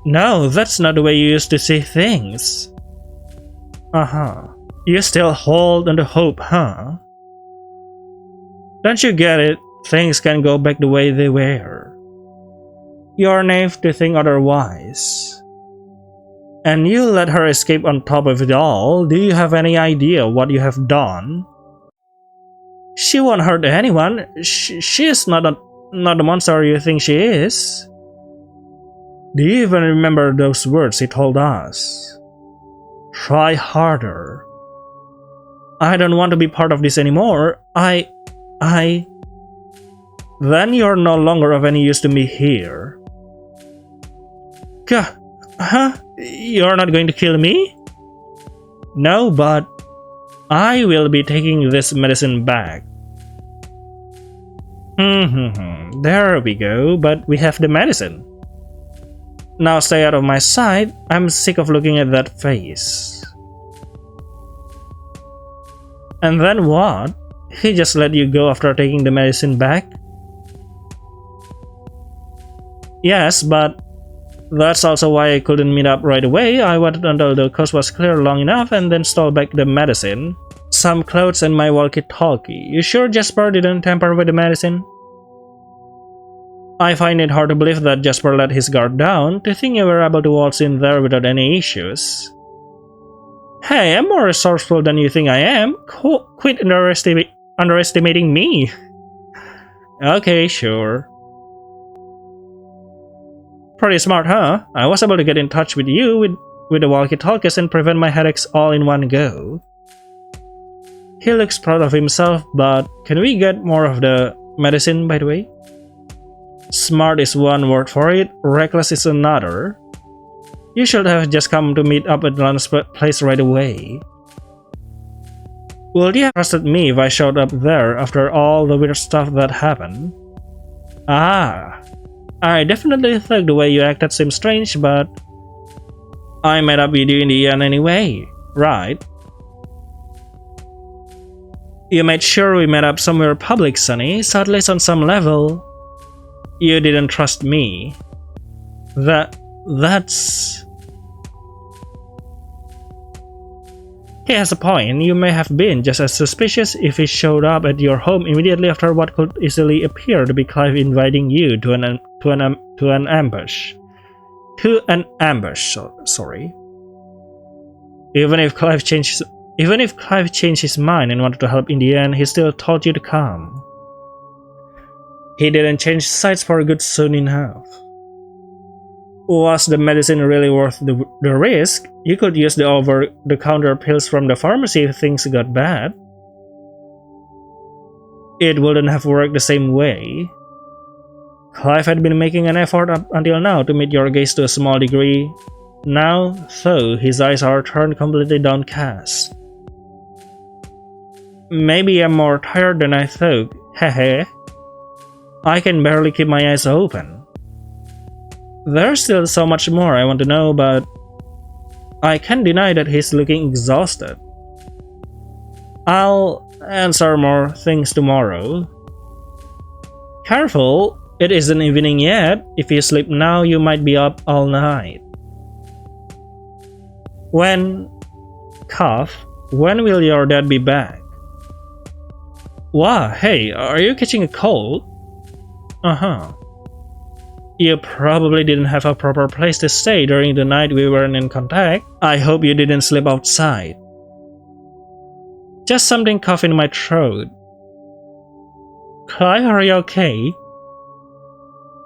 No, that's not the way you used to see things. You still hold on to hope, huh? Don't you get it? Things can go back the way they were. You're naive to think otherwise. And you let her escape on top of it all. Do you have any idea what you have done? She won't hurt anyone. She is not the monster you think she is. Do you even remember those words he told us? Try harder. I don't want to be part of this anymore. Then you're no longer of any use to me here. You're not going to kill me? No, but I will be taking this medicine back. There we go, but we have the medicine. Now stay out of my sight. I'm sick of looking at that face. And then what? He just let you go after taking the medicine back? Yes, but that's also why I couldn't meet up right away. I waited until the coast was clear long enough and then stole back the medicine, some clothes, and my walkie-talkie. You sure Jasper didn't tamper with the medicine? I find it hard to believe that Jasper let his guard down. To think you were able to waltz in there without any issues. Hey, I'm more resourceful than you think I am. Quit underestimating me. Okay, sure. Pretty smart, huh? I was able to get in touch with you with the walkie-talkies and prevent my headaches all in one go. He looks proud of himself, but can we get more of the medicine, by the way? Smart is one word for it, reckless is another. You should have just come to meet up at Lan's place right away. Would you have trusted me if I showed up there after all the weird stuff that happened? I definitely think the way you acted seems strange, but I met up with you in the end anyway, right? You made sure we met up somewhere public, Xani, so at least on some level, you didn't trust me. That's... He has a point. You may have been just as suspicious if he showed up at your home immediately after what could easily appear to be Clive inviting you to an ambush. Sorry. Even if Clive changed his mind and wanted to help in the end, he still told you to come. He didn't change sides for good soon enough. Was the medicine really worth the risk? You could use the over-the-counter pills from the pharmacy if things got bad. It wouldn't have worked the same way. Clive had been making an effort up until now to meet your gaze to a small degree. Now, though, his eyes are turned completely downcast. Maybe I'm more tired than I thought. Hehe. I can barely keep my eyes open. There's still so much more I want to know, but I can't deny that he's looking exhausted. I'll answer more things tomorrow. Careful, it isn't evening yet. If you sleep now, you might be up all night. When will your dad be back? Wow, hey, are you catching a cold? Uh-huh. You probably didn't have a proper place to stay during the night we weren't in contact. I hope you didn't sleep outside. Just something cough in my throat. Clive, are you okay?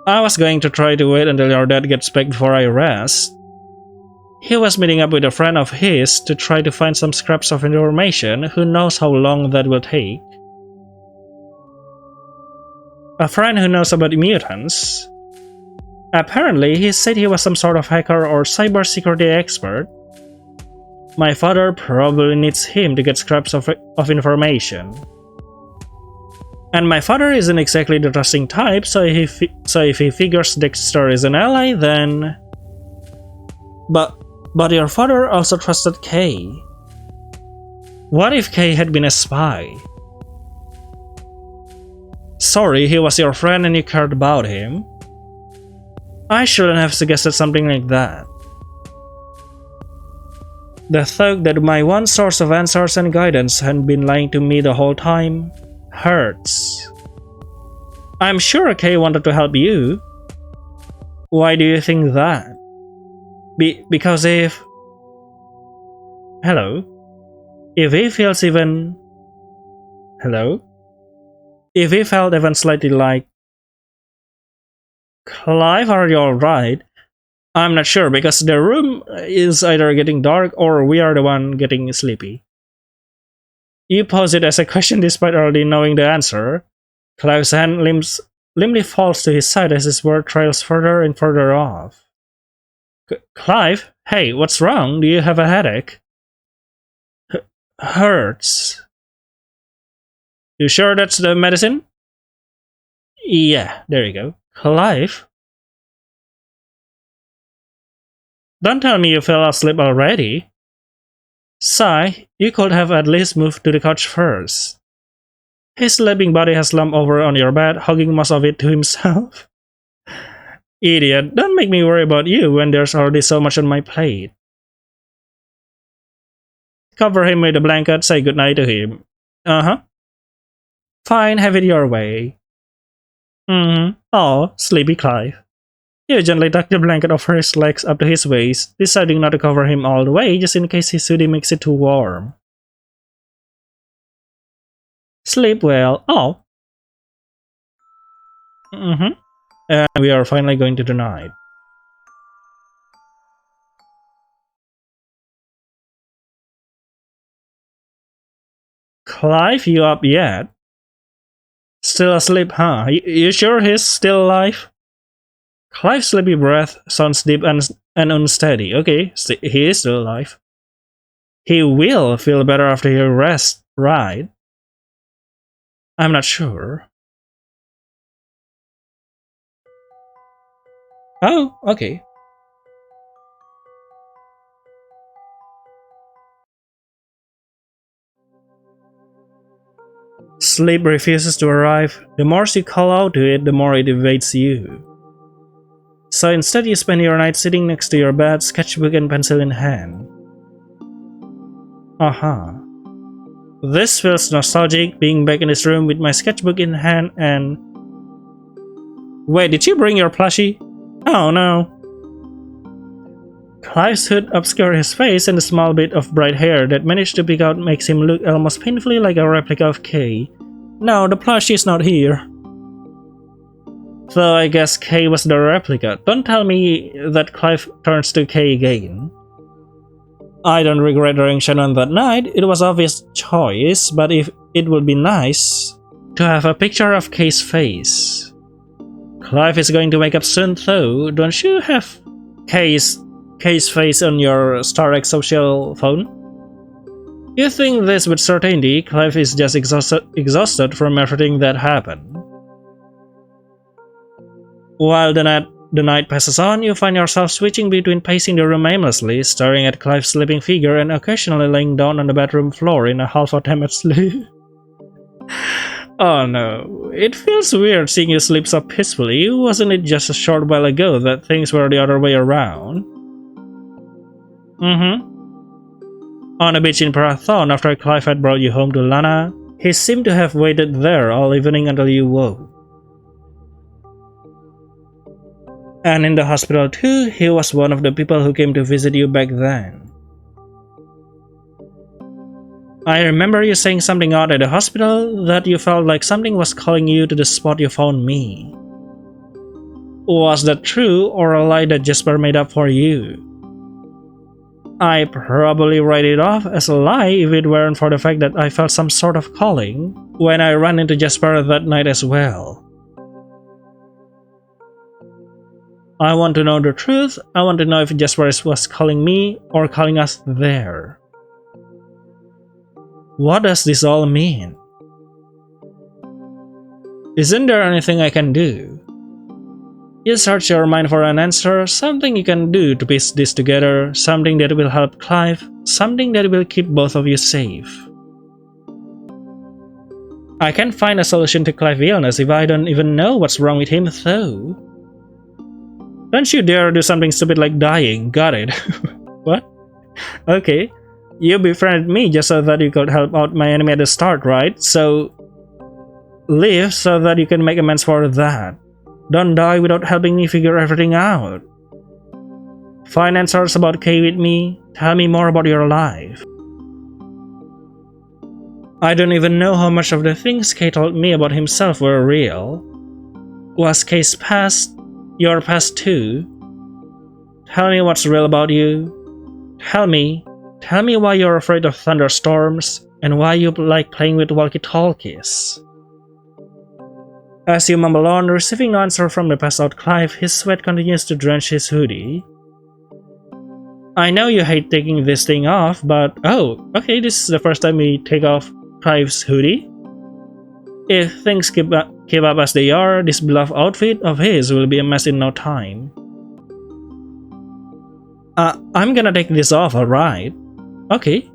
I was going to try to wait until your dad gets back before I rest. He was meeting up with a friend of his to try to find some scraps of information. Who knows how long that will take? A friend who knows about mutants? Apparently, he said he was some sort of hacker or cybersecurity expert. My father probably needs him to get scraps of information. And my father isn't exactly the trusting type, so if he figures Dexter is an ally, then... But your father also trusted Kay. What if Kay had been a spy? Sorry, he was your friend and you cared about him. I shouldn't have suggested something like that. The thought that my one source of answers and guidance had been lying to me the whole time hurts. I'm sure Kay wanted to help you. Why do you think that? Because if... Hello? If he feels even... Hello? If he felt even slightly like... Clive, are you alright? I'm not sure because the room is either getting dark or we are the one getting sleepy. You pose it as a question despite already knowing the answer. Clive's hand limply falls to his side as his word trails further and further off. Clive? Hey, what's wrong? Do you have a headache? Hurts. You sure that's the medicine? Yeah, there you go. Clive? Don't tell me you fell asleep already. Sigh, you could have at least moved to the couch first. His sleeping body has slumped over on your bed, hugging most of it to himself. Idiot, don't make me worry about you when there's already so much on my plate. Cover him with a blanket, say goodnight to him. Uh-huh. Fine, have it your way. Oh, sleepy Clive. You gently tuck the blanket over his legs up to his waist, deciding not to cover him all the way just in case his hoodie makes it too warm. Sleep well. Oh. And we are finally going to the night. Clive, you up yet? Still asleep, huh? You sure he's still alive? Clive's sleepy breath sounds deep and unsteady. Okay, he is still alive. He will feel better after he rests, right? I'm not sure. Oh, okay. Sleep refuses to arrive. The more you call out to it, the more it evades you. So instead you spend your night sitting next to your bed, sketchbook and pencil in hand. This feels nostalgic, being back in this room with my sketchbook in hand and... Wait, did you bring your plushie? Oh no. Clive's hood obscures his face and the small bit of bright hair that managed to pick out makes him look almost painfully like a replica of Kay. No, the plushie is not here. Though I guess Kay was the replica. Don't tell me that Clive turns to Kay again. I don't regret the ring on that night. It was an obvious choice, but if it would be nice to have a picture of Kay's face. Clive is going to wake up soon though. Don't you have Kay's face on your StarX social phone? You think this with certainty, Clive is just exhausted from everything that happened. While the night passes on, you find yourself switching between pacing the room aimlessly, staring at Clive's sleeping figure, and occasionally laying down on the bedroom floor in a half-attempt sleep. Oh no, it feels weird seeing you sleep so peacefully. Wasn't it just a short while ago that things were the other way around? On a beach in Parathon after Clive had brought you home to Lana, he seemed to have waited there all evening until you woke. And in the hospital too, he was one of the people who came to visit you back then. I remember you saying something odd at the hospital, that you felt like something was calling you to the spot you found me. Was that true, or a lie that Jasper made up for you? I probably write it off as a lie if it weren't for the fact that I felt some sort of calling when I ran into Jasper that night as well. I want to know the truth. I want to know if Jasper was calling me or calling us there. What does this all mean? Isn't there anything I can do? You search your mind for an answer, something you can do to piece this together, something that will help Clive, something that will keep both of you safe. I can't find a solution to Clive's illness if I don't even know what's wrong with him though. Don't you dare do something stupid like dying, got it? What? Okay. You befriended me just so that you could help out my enemy at the start, right? So live so that you can make amends for that. Don't die without helping me figure everything out. Find answers about Kay with me. Tell me more about your life. I don't even know how much of the things Kay told me about himself were real. Was Kay's past your past too? Tell me what's real about you. Tell me why you're afraid of thunderstorms and why you like playing with walkie-talkies. As you mumble on, receiving no answer from the passed-out Clive, his sweat continues to drench his hoodie. I know you hate taking this thing off, but oh, okay, this is the first time we take off Clive's hoodie. If things keep up as they are, this beloved outfit of his will be a mess in no time. I'm gonna take this off, alright? Okay.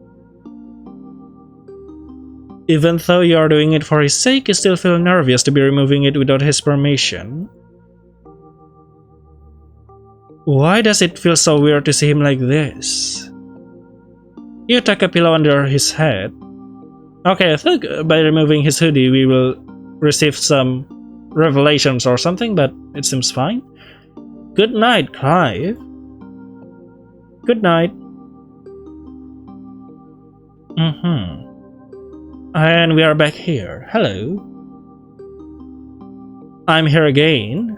Even though you are doing it for his sake, you still feel nervous to be removing it without his permission. Why does it feel so weird to see him like this? You tuck a pillow under his head. Okay, I think by removing his hoodie we will receive some revelations or something, but it seems fine. Good night, Clive. Good night. And we are back here. Hello. I'm here again.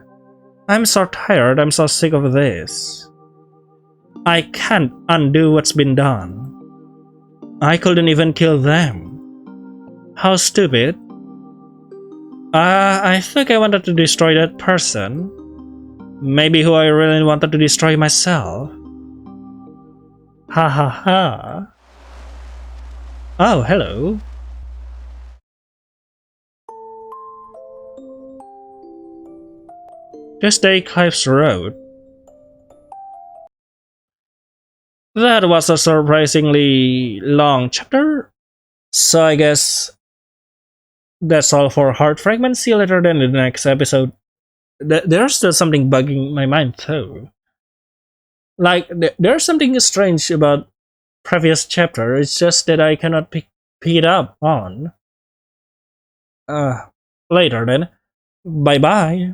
I'm so tired, I'm so sick of this. I can't undo what's been done. I couldn't even kill them. How stupid. I think I wanted to destroy that person. Maybe who I really wanted to destroy myself. Ha ha ha. Oh, hello. This day, Clive's Road. That was a surprisingly long chapter. So I guess that's all for Heart Fragment. See you later then in the next episode. There's still something bugging my mind though. Like, there's something strange about previous chapter. It's just that I cannot pick it up on. Later then. Bye bye.